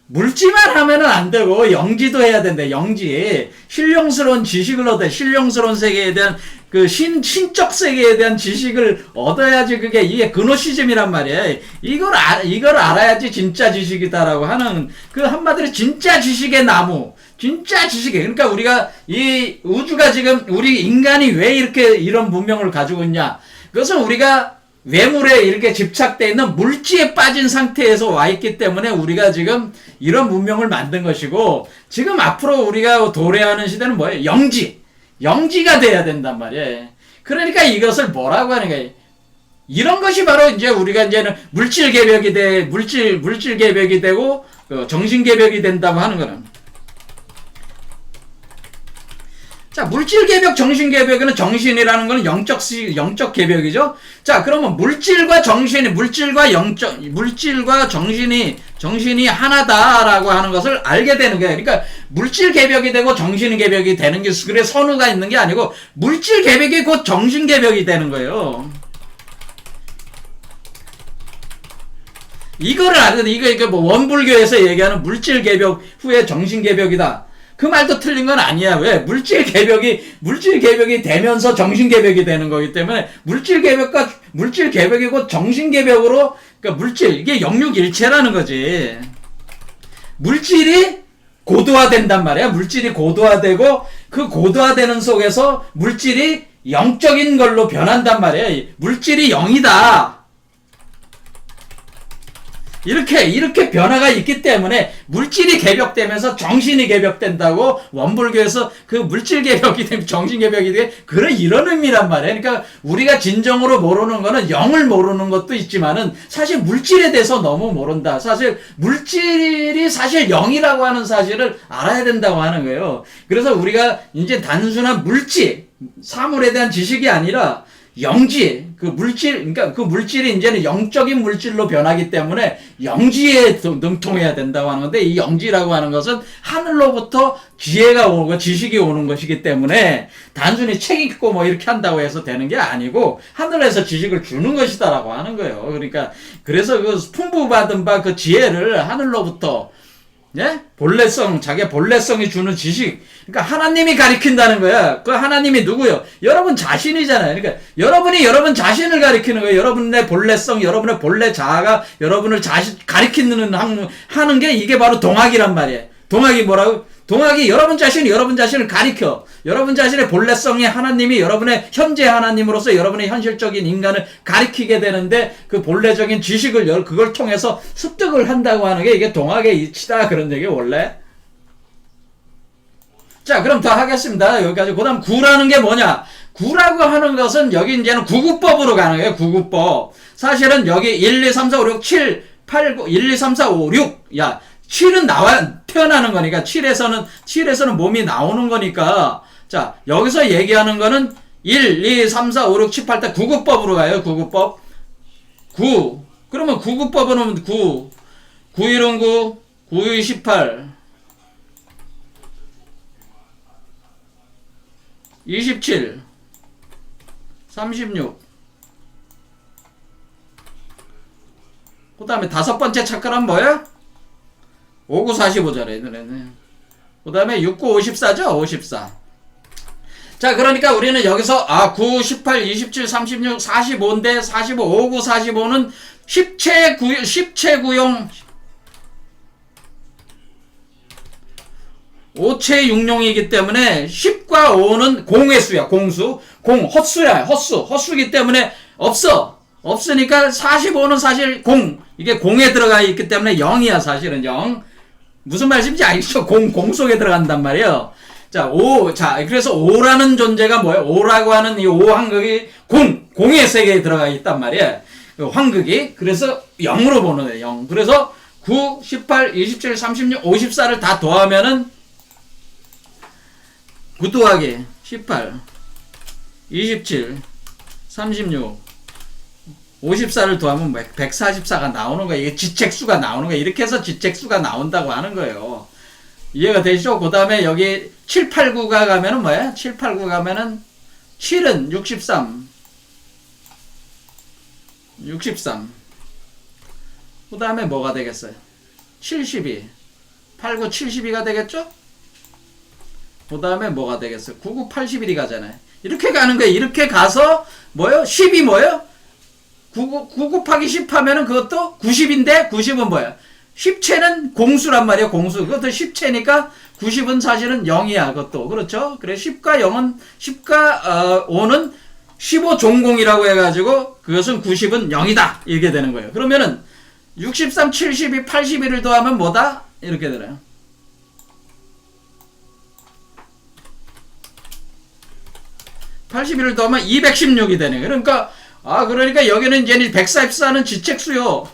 물지만 하면은 안 되고 영지도 해야 된다. 영지. 신령스러운 지식을 얻어야 신령스러운 세계에 대한 그 신적 세계에 대한 지식을 얻어야지 이게 그노시즘이란 말이에요. 이걸 알아야지 진짜 지식이다라고 하는 그 한마디로 진짜 지식의 나무. 진짜 지식이. 그러니까 우리가 이 우주가 지금 우리 인간이 왜 이런 문명을 가지고 있냐? 그것은 우리가 외물에 이렇게 집착되어 있는 물질에 빠진 상태에서 와 있기 때문에 우리가 지금 이런 문명을 만든 것이고 지금 앞으로 우리가 도래하는 시대는 뭐예요? 영지가 돼야 된단 말이에요. 그러니까 이것을 뭐라고 하는 거예요? 이런 것이 바로 이제 우리가 이제는 물질 개벽이 되고 정신 개벽이 된다고 하는 거는. 자, 물질 개벽, 정신 개벽에는 정신이라는 거는 영적 개벽이죠. 자, 그러면 물질과 정신이 하나다라고 하는 것을 알게 되는 거예요. 그러니까 물질 개벽이 되고 정신 개벽이 되는 게 그래 선우가 있는 게 아니고 물질 개벽이 곧 정신 개벽이 되는 거예요. 이거를 알아야 돼. 이거 뭐 원불교에서 얘기하는 물질 개벽 후에 정신 개벽이다. 그 말도 틀린 건 아니야. 왜? 물질 개벽이 되면서 정신 개벽이 되는 거기 때문에 물질 개벽이고 정신 개벽으로 그러니까 이게 영육일체라는 거지. 물질이 고도화된단 말이야. 물질이 고도화되고 그 고도화되는 속에서 물질이 영적인 걸로 변한단 말이야. 물질이 영이다. 이렇게 변화가 있기 때문에 물질이 개벽되면서 정신이 개벽된다고 원불교에서 그 물질 개벽이 되면 정신 개벽이 되게 이런 의미란 말이에요. 그러니까 우리가 진정으로 모르는 거는 영을 모르는 것도 있지만은 사실 물질에 대해서 너무 모른다. 사실 물질이 사실 영이라고 하는 사실을 알아야 된다고 하는 거예요. 그래서 우리가 이제 단순한 사물에 대한 지식이 아니라 영지, 그러니까 그 물질이 이제는 영적인 물질로 변하기 때문에 영지에 능통해야 된다고 하는 건데, 이 영지라고 하는 것은 하늘로부터 지혜가 오고 지식이 오는 것이기 때문에 단순히 책 읽고 뭐 이렇게 한다고 해서 되는 게 아니고 하늘에서 지식을 주는 것이다라고 하는 거예요. 그러니까 그래서 그 풍부받은 바 그 지혜를 하늘로부터 예? 본래성, 자기 본래성이 주는 지식. 그러니까 하나님이 가리킨다는 거야. 그 하나님이 누구요? 여러분 자신이잖아요. 그러니까 여러분이 여러분 자신을 가리키는 거예요. 여러분의 본래성, 여러분의 본래 자아가 여러분을 가리키는 하는 게 이게 바로 동학이란 말이에요. 동학이 뭐라고? 동학이 여러분 자신이 여러분 자신을 가리켜. 여러분 자신의 본래성이 하나님이 여러분의 현재 하나님으로서 여러분의 현실적인 인간을 가리키게 되는데 그 본래적인 지식을 그걸 통해서 습득을 한다고 하는 게 이게 동학의 이치다. 그런 얘기 원래. 자, 그럼 더 하겠습니다. 여기까지. 그 다음 구라는 게 뭐냐? 구라고 하는 것은 여기 이제는 구구법으로 가는 거예요. 구구법. 사실은 여기 1, 2, 3, 4, 5, 6, 7, 8, 9, 1, 2, 3, 4, 5, 6. 야, 7은 태어나는 거니까 7에서는 몸이 나오는 거니까 자 여기서 얘기하는 거는 1, 2, 3, 4, 5, 6, 7, 8 때 구구법으로 가요. 구구법 9 그러면 구구법은 9 9, 1은 9 9, 2, 18 27 36 그 다음에 다섯 번째 차크란 뭐예요? 5, 9, 45잖아요. 그 다음에 6, 9, 54죠? 54. 자, 그러니까 우리는 여기서 9, 18, 27, 36, 45인데 45, 5, 9, 45는 10체 구용 5체 육룡이기 때문에 10과 5는 공의 수야. 공수. 헛수야. 헛수기 때문에 없으니까 45는 사실 이게 공에 들어가 있기 때문에 0이야. 사실은 0. 무슨 말씀인지 알겠죠? 공 속에 들어간단 말이에요. 자, 그래서 5라는 존재가 뭐예요? 5라고 하는 이 5황극이 공의 세계에 들어가 있단 말이에요. 황극이. 그래서 0으로 보는 거예요. 0. 그래서 9, 18, 27, 36, 54를 다 더하면은 9 더하기 18, 27, 36, 54를 더하면 144가 나오는 거예요. 이게 지책수가 나오는 거예요. 이렇게 해서 지책수가 나온다고 하는 거예요. 이해가 되시죠? 그 다음에 여기 7, 8, 9가 가면은 뭐야? 7, 8, 9 가면은 7은 63. 그 다음에 뭐가 되겠어요? 72. 8, 9, 72가 되겠죠? 그 다음에 뭐가 되겠어요? 9, 9, 81이 가잖아요. 이렇게 가는 거예요. 이렇게 가서 뭐예요? 10이 뭐예요? 9 곱하기 10 하면은 그것도 90인데 90은 뭐야? 10체는 공수란 말이야. 공수. 그것도 10체니까 90은 사실은 0이야. 그것도. 그렇죠? 그래 10과 0은 10과 5는 15종공이라고 해가지고 그것은 90은 0이다. 이렇게 되는 거예요. 그러면은 63, 72, 81을 더하면 뭐다? 이렇게 되나요? 81을 더하면 216이 되네. 그러니까 그러니까 여기는 이제 144는 지책수요.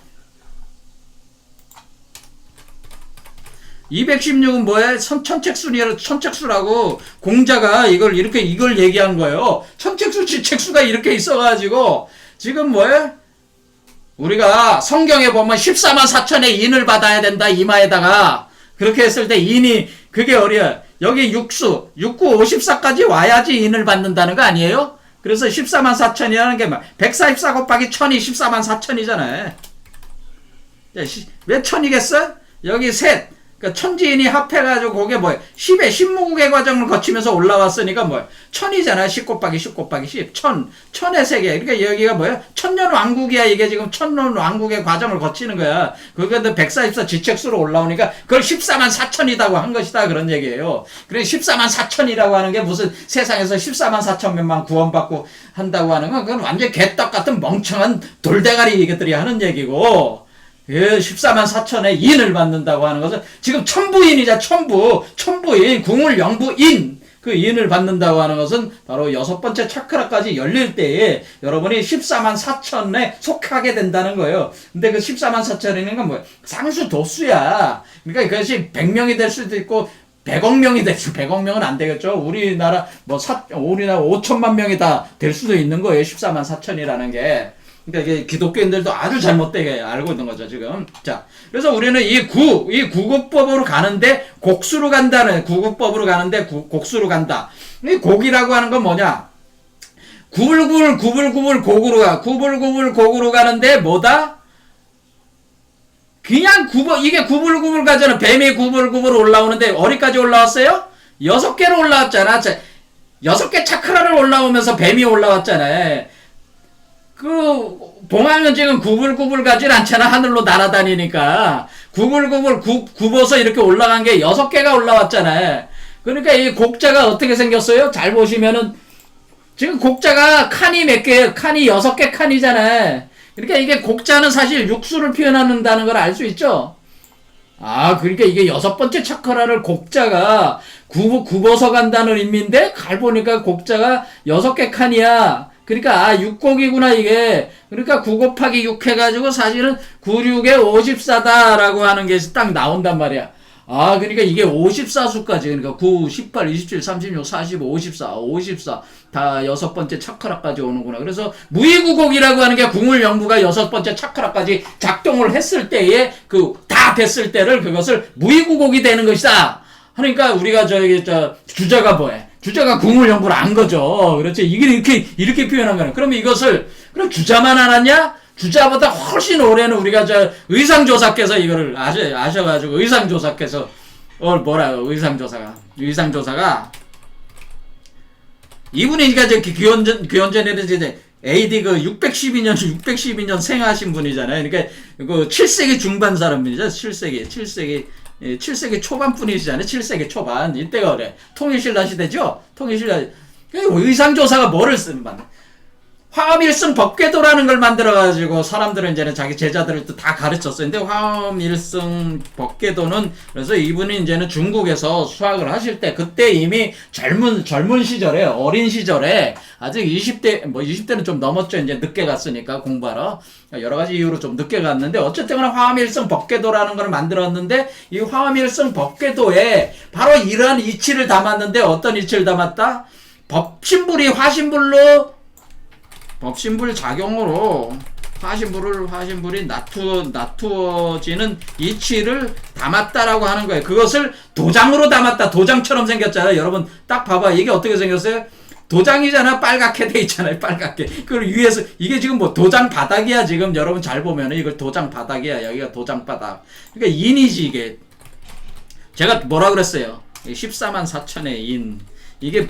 216은 뭐야? 천책수라고 공자가 이걸 얘기한 거예요. 천책수, 지책수가 이렇게 있어가지고 지금 뭐야? 우리가 성경에 보면 14만 4천의 인을 받아야 된다. 이마에다가 그렇게 했을 때 인이 그게 어려요. 여기 6구 54까지 와야지 인을 받는다는 거 아니에요? 그래서 14만 4천이라는 게 144 곱하기 1000이 14만 4천이잖아요. 왜 1000이겠어? 여기 셋. 그러니까 천지인이 합해가지고 그게 뭐예요? 10의 10무국의 과정을 거치면서 올라왔으니까 뭐예요? 1000이잖아. 10 곱하기 10 곱하기 10. 1000의 세계. 그러니까 여기가 뭐예요? 천년 왕국이야. 이게 지금 천년 왕국의 과정을 거치는 거야. 그게 144 지책수로 올라오니까 그걸 14만 4천이라고 한 것이다. 그런 얘기예요. 그래 14만 4천이라고 하는 게 무슨 세상에서 14만 4천 명만 구원받고 한다고 하는 건 그건 완전 개떡 같은 멍청한 돌대가리 이것들이 하는 얘기고 14만 4천의 인을 받는다고 하는 것은 지금 천부인이자 천부인, 궁을 영부인 그 인을 받는다고 하는 것은 바로 여섯 번째 차크라까지 열릴 때에 여러분이 14만 4천에 속하게 된다는 거예요. 근데 그 14만 4천이라는 건 뭐예요? 상수 도수야. 그러니까 그것이 100명이 될 수도 있고 100억 명이 될 수, 100억 명은 안 되겠죠. 우리나라 우리나라 5천만 명이 다 될 수도 있는 거예요. 14만 4천이라는 게. 그러니까 이게 기독교인들도 아주 잘못되게 알고 있는 거죠, 지금. 자, 그래서 우리는 이 구구법으로 가는데 곡수로 간다는, 구구법으로 가는데 곡수로 간다. 이 곡이라고 하는 건 뭐냐? 구불구불 곡으로 가. 구불구불 곡으로 가는데 뭐다? 그냥 이게 구불구불 가잖아. 뱀이 구불구불 올라오는데 어디까지 올라왔어요? 6개로 올라왔잖아. 6개 차크라를 올라오면서 뱀이 올라왔잖아. 봉황은 지금 구불구불 가진 않잖아. 하늘로 날아다니니까. 구불구불 굽어서 이렇게 올라간 게 6개가 올라왔잖아. 그러니까 이 곡자가 어떻게 생겼어요? 잘 보시면은 지금 곡자가 칸이 몇 개예요? 칸이 6개 칸이잖아. 그러니까 이게 곡자는 사실 육수를 표현한다는 걸 알 수 있죠? 그러니까 이게 6번째 차크라를 곡자가 굽어서 간다는 의미인데, 갈 보니까 곡자가 6개 칸이야. 그러니까 6곡이구나 이게. 그러니까 9 곱하기 6 해가지고 사실은 9, 6에 54다라고 하는 게 딱 나온단 말이야. 그러니까 이게 54수까지, 그러니까 9, 18, 27, 36, 45, 54 다 6번째 차크라까지 오는구나. 그래서 무의구곡이라고 하는 게 궁을명부가 6번째 차크라까지 작동을 했을 때에 다 됐을 때를 그것을 무의구곡이 되는 것이다. 그러니까 우리가 주자가 뭐해? 주자가 궁을명부를 안 거죠. 그렇지? 이게 이렇게 표현한 거야. 그러면 이것을 그럼 주자만 알았냐? 주자보다 훨씬 오래는 우리가 의상조사께서 이거를 아셔가지고 의상조사께서 의상조사가 이분이 그러니까 귀원전에는 이제 AD 612년 생하신 분이잖아요. 그러니까 7세기 중반 사람이죠. 7세기 초반 분이시잖아요. 7세기 초반. 이때가 그래. 통일신라 시대죠? 통일신라. 의상조사가 뭐를 쓰는 말 화엄일승 법궤도라는 걸 만들어가지고 사람들은 이제는 자기 제자들을 또 다 가르쳤어요. 근데 화엄일승 법궤도는 그래서 이분이 이제는 중국에서 수학을 하실 때 그때 이미 젊은 시절에 어린 시절에 아직 20대는 좀 넘었죠. 이제 늦게 갔으니까 공부하러 여러 가지 이유로 좀 늦게 갔는데 어쨌든 화엄일승 법궤도라는 걸 만들었는데 이 화엄일승 법궤도에 바로 이러한 이치를 담았는데 어떤 이치를 담았다? 법신불이 법신불 작용으로 화신불이 낮추어지는 이치를 담았다라고 하는 거예요. 그것을 도장으로 담았다. 도장처럼 생겼잖아요. 여러분 딱 봐봐. 이게 어떻게 생겼어요? 도장이잖아. 빨갛게 돼 있잖아요. 빨갛게. 그리고 위에서 이게 지금 도장 바닥이야. 지금 여러분 잘 보면은 이걸 도장 바닥이야. 여기가 도장 바닥. 그러니까 인이지 이게. 제가 뭐라 그랬어요? 14만 4천의 인. 이게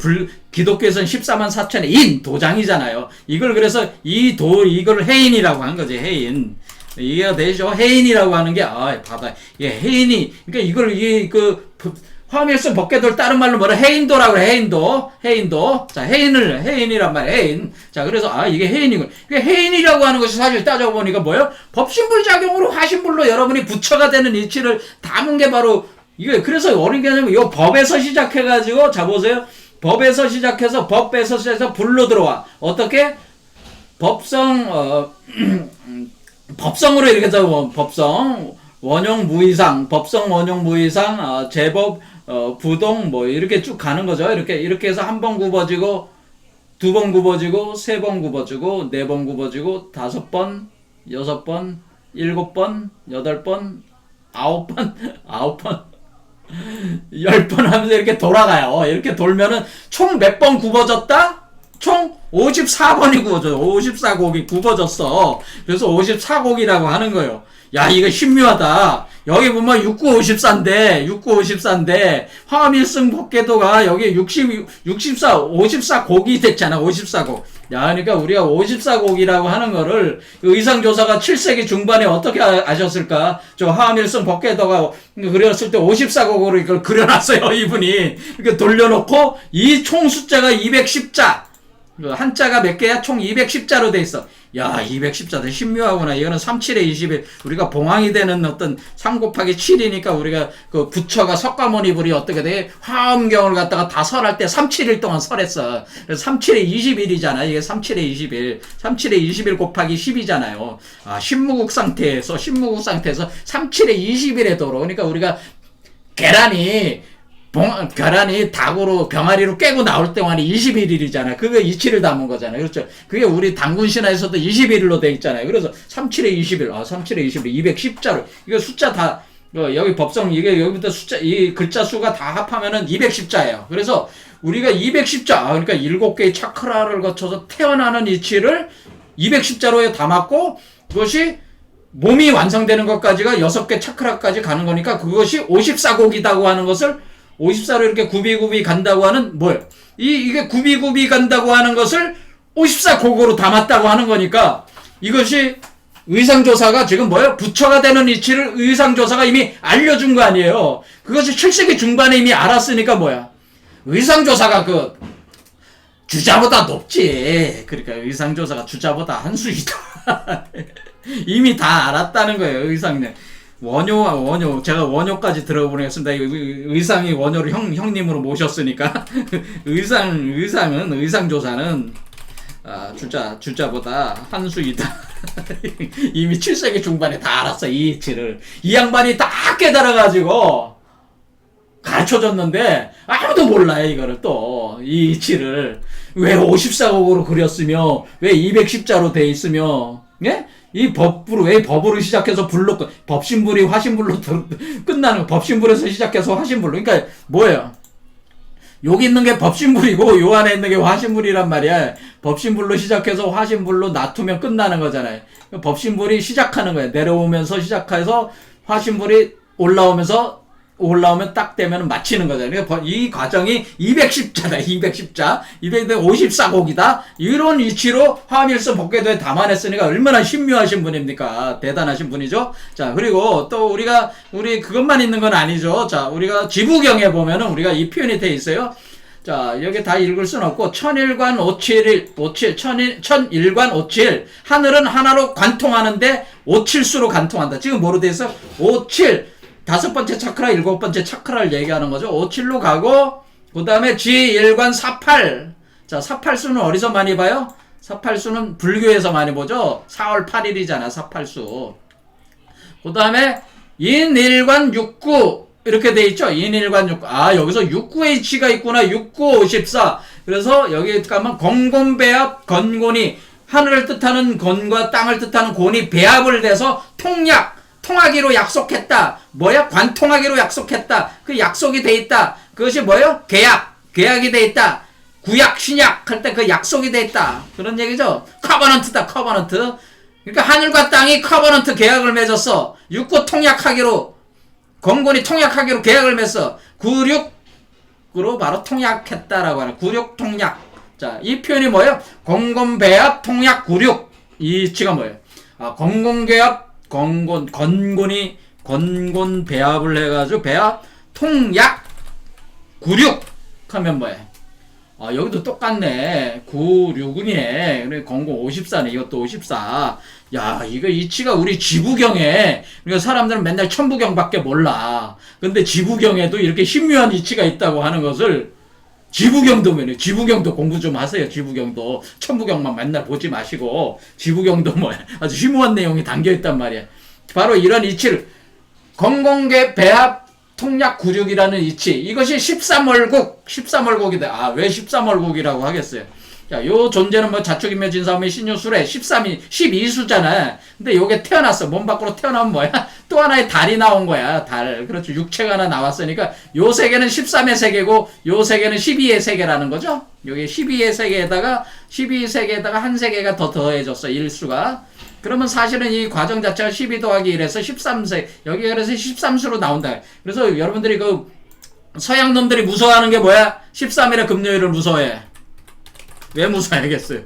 기독교에서는 14만 4천의 인 도장이잖아요. 이걸 그래서 이걸 해인이라고 한 거지. 해인. 이해가 되죠? 해인이라고 하는 게 봐봐. 이게 해인이 그러니까 화엄일승 법궤도를 다른 말로 뭐라 해인도라고 그래. 해인도. 자, 해인이란 말이야. 해인. 자, 그래서 이게 해인이고. 해인이라고 하는 것이 사실 따져보니까 뭐예요? 법신불 작용으로 화신불로 여러분이 부처가 되는 이치를 담은 게 바로 이게 그래서 어린 게 아니면 이 법에서 시작해가지고 자 보세요. 법에서 시작해서 불로 들어와. 어떻게? 법성으로 이렇게 잡아. 법성 원용 무이상 제법 부동 이렇게 쭉 가는 거죠. 이렇게 해서 한 번 굽어지고 2번 굽어지고 3번 굽어지고 4번 굽어지고 5번 6번 7번 8번 9번 10번 하면서 이렇게 돌아가요. 이렇게 돌면은 총 몇 번 굽어졌다? 총 54번이 굽어져요. 54곡이 굽어졌어. 그래서 54곡이라고 하는 거예요. 야, 이거 신묘하다. 여기 보면 6954인데, 화엄일승 법궤도가 여기 54곡이 됐잖아. 54곡. 야, 그러니까 우리가 54곡이라고 하는 거를 의상조사가 7세기 중반에 어떻게 아셨을까? 화엄일승 법궤도가 그렸을 때 54곡으로 이걸 그려놨어요. 이분이. 이렇게 돌려놓고 이 총 숫자가 210자. 한자가 몇 개야? 총 210자로 돼 있어. 야, 210자도 신묘하구나. 이거는 37에 21. 우리가 봉황이 되는 어떤 3 곱하기 7이니까 우리가 부처가 석가모니불이 어떻게 돼? 화엄경을 갖다가 다 설할 때 37일 동안 설했어. 그래서 37에 21이잖아. 이게 37에 21. 37에 21 곱하기 10이잖아요. 신무국 상태에서 37에 21에 도로. 그러니까 우리가 계란이 닭으로 병아리로 깨고 나올 때만이 21일이잖아요. 그게 이치를 담은 거잖아요. 그렇죠? 그게 우리 당군 신화에서도 21일로 돼 있잖아요. 그래서 37에 21, 37에 21, 210자로 이거 숫자 다 여기 법성 이게 여기부터 숫자 이 글자 수가 다 합하면은 210자예요. 그래서 우리가 210자 그러니까 7개의 차크라를 거쳐서 태어나는 이치를 210자로 담았고 그것이 몸이 완성되는 것까지가 6개 차크라까지 가는 거니까 그것이 54곡이라고 하는 것을 54로 이렇게 굽이굽이 간다고 하는 뭐예요? 이게 굽이굽이 간다고 하는 것을 54곡으로 담았다고 하는 거니까 이것이 의상조사가 지금 뭐예요? 부처가 되는 이치를 의상조사가 이미 알려준 거 아니에요. 그것이 7세기 중반에 이미 알았으니까 뭐야? 의상조사가 그 주자보다 높지. 그러니까 의상조사가 주자보다 한 수이다. 이미 다 알았다는 거예요. 의상님. 원효. 제가 원효까지 들어보겠습니다. 의상이 원효를 형님으로 모셨으니까. 의상조사는 주자보다 한 수이다. 이미 7세기 중반에 다 알았어. 이 이치를. 이 양반이 딱 깨달아가지고 가르쳐줬는데 아무도 몰라요. 이거를 또 이 이치를 왜 54곡으로 그렸으며 왜 210자로 돼 있으며 예? 이 법으로 시작해서 불로 법신불이 화신불로 끝나는 거. 법신불에서 시작해서 화신불로. 그러니까 뭐예요? 여기 있는 게 법신불이고 요 안에 있는 게 화신불이란 말이야. 법신불로 시작해서 화신불로 놔두면 끝나는 거잖아요. 법신불이 시작하는 거예요. 내려오면서 시작해서 화신불이 올라오면 딱 되면 마치는 거잖아요. 그러니까 이 과정이 210자다. 254곡이다. 이런 이치로 화밀서 법궤도에 담아냈으니까 얼마나 신묘하신 분입니까? 대단하신 분이죠. 자, 그리고 또 우리 그것만 있는 건 아니죠. 자, 우리가 지부경에 보면은 우리가 이 표현이 돼 있어요. 자, 여기 다 읽을 수는 없고, 천일관 571, 하늘은 하나로 관통하는데 5칠수로 관통한다. 지금 뭐로 돼 있어? 5칠. 5번째 차크라, 7번째 차크라를 얘기하는 거죠. 5칠로 가고, 그 다음에 G1관 48. 자, 48수는 어디서 많이 봐요? 48수는 불교에서 많이 보죠. 4월 8일이잖아, 48수. 그 다음에 인일관 69. 이렇게 돼 있죠. 인일관 69. 아, 여기서 69H가 있구나. 6954. 그래서 여기 가면 건곤배합, 건곤이 하늘을 뜻하는 건과 땅을 뜻하는 곤이 배합을 돼서 통하기로 약속했다. 뭐야? 관통하기로 약속했다. 그 약속이 돼 있다. 그것이 뭐예요? 계약이 돼 있다. 구약, 신약 할 때 그 약속이 돼 있다. 그런 얘기죠. 커버넌트다. 커버넌트. 그러니까 하늘과 땅이 커버넌트 계약을 맺었어. 육구 통약하기로, 건곤이 통약하기로 계약을 맺었어. 96으로 바로 통약했다라고 하는, 96 통약. 자, 이 표현이 뭐예요? 건곤배합 통약 96. 이 이치가 뭐예요? 아, 건곤계합, 건곤이 건곤 배합을 해가지고 배합 통약 96 하면 뭐야? 아, 여기도 똑같네. 96이네. 그래, 건곤 54네. 이것도 54. 야, 이거 이치가 우리 지부경에, 그러니까 사람들은 맨날 천부경밖에 몰라. 근데 지부경에도 이렇게 신묘한 이치가 있다고 하는 것을 지부경도 공부 좀 하세요. 지부경도 천부경만 맨날 보지 마시고 지부경도 뭐야 아주 심오한 내용이 담겨있단 말이야. 바로 이런 이치를 건곤계 배합 통약 96이라는 이치, 이것이 13월곡이다. 아, 왜 13월곡이라고 하겠어요? 자, 요 존재는 뭐 자축인묘 진사오미 신유술에 12수잖아. 근데 요게 태어났어. 몸 밖으로 태어나면 뭐야? 또 하나의 달이 나온 거야. 달. 그렇죠. 육체가 하나 나왔으니까 요 세계는 13의 세계고 요 세계는 12의 세계라는 거죠. 요게 12의 세계에다가 한 세계가 더 더해졌어. 일수가. 그러면 사실은 이 과정 자체가 12 더하기 1에서 13세. 여기 그래서 13수로 나온다. 그래서 여러분들이 그 서양 놈들이 무서워하는 게 뭐야? 13일의 금요일을 무서워해. 왜 무서워하겠어요?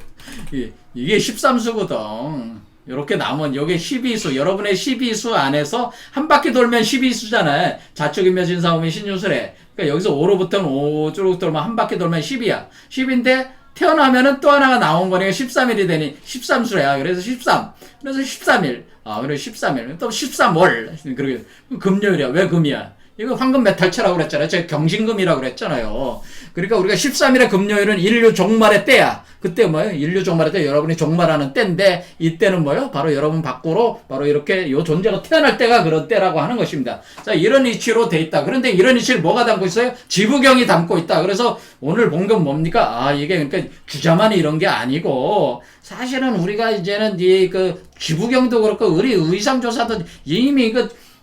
이게 13수거든. 이렇게 나오면 여기 12수, 여러분의 12수 안에서 한 바퀴 돌면 12수잖아요. 자축인묘 진사오미 신유술에. 그러니까 여기서 5로부터는 5 쭉 돌면 한 바퀴 돌면 10이야. 10인데 태어나면은 또 하나가 나온 거니까 13일이 되니 13수래야. 그래서 13. 그래서 13일. 아, 그래 13일. 또 13월. 그러게. 금요일이야. 왜 금이야? 이거 황금 메탈체라고 그랬잖아요. 제가 경신금이라고 그랬잖아요. 그러니까 우리가 13일의 금요일은 인류 종말의 때야. 그때 뭐예요? 인류 종말의 때 여러분이 종말하는 때인데, 이때는 뭐예요? 바로 여러분 밖으로 바로 이렇게 요 존재가 태어날 때가 그런 때라고 하는 것입니다. 자, 이런 이치로 돼 있다. 그런데 이런 이치를 뭐가 담고 있어요? 지부경이 담고 있다. 그래서 오늘 본 건 뭡니까? 아, 이게 그러니까 주자만이 이런 게 아니고, 사실은 우리가 이제는 이 그 지부경도 그렇고 우리 의상조사도 이미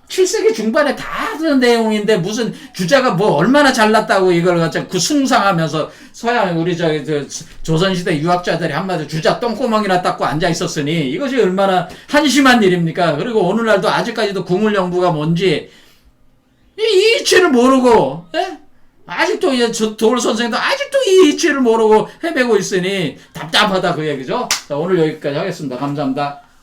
7세기 중반에 다 하던 내용인데 무슨 주자가 뭐 얼마나 잘났다고 이걸 갖다 그 숭상하면서 서양 우리 조선시대 유학자들이 한마디로 주자 똥구멍이나 닦고 앉아 있었으니 이것이 얼마나 한심한 일입니까? 그리고 오늘날도 아직까지도 궁을영부가 뭔지 이 이치를 모르고, 예? 아직도 도울 선생도 아직도 이 이치를 모르고 헤매고 있으니 답답하다 그 얘기죠. 자, 오늘 여기까지 하겠습니다. 감사합니다.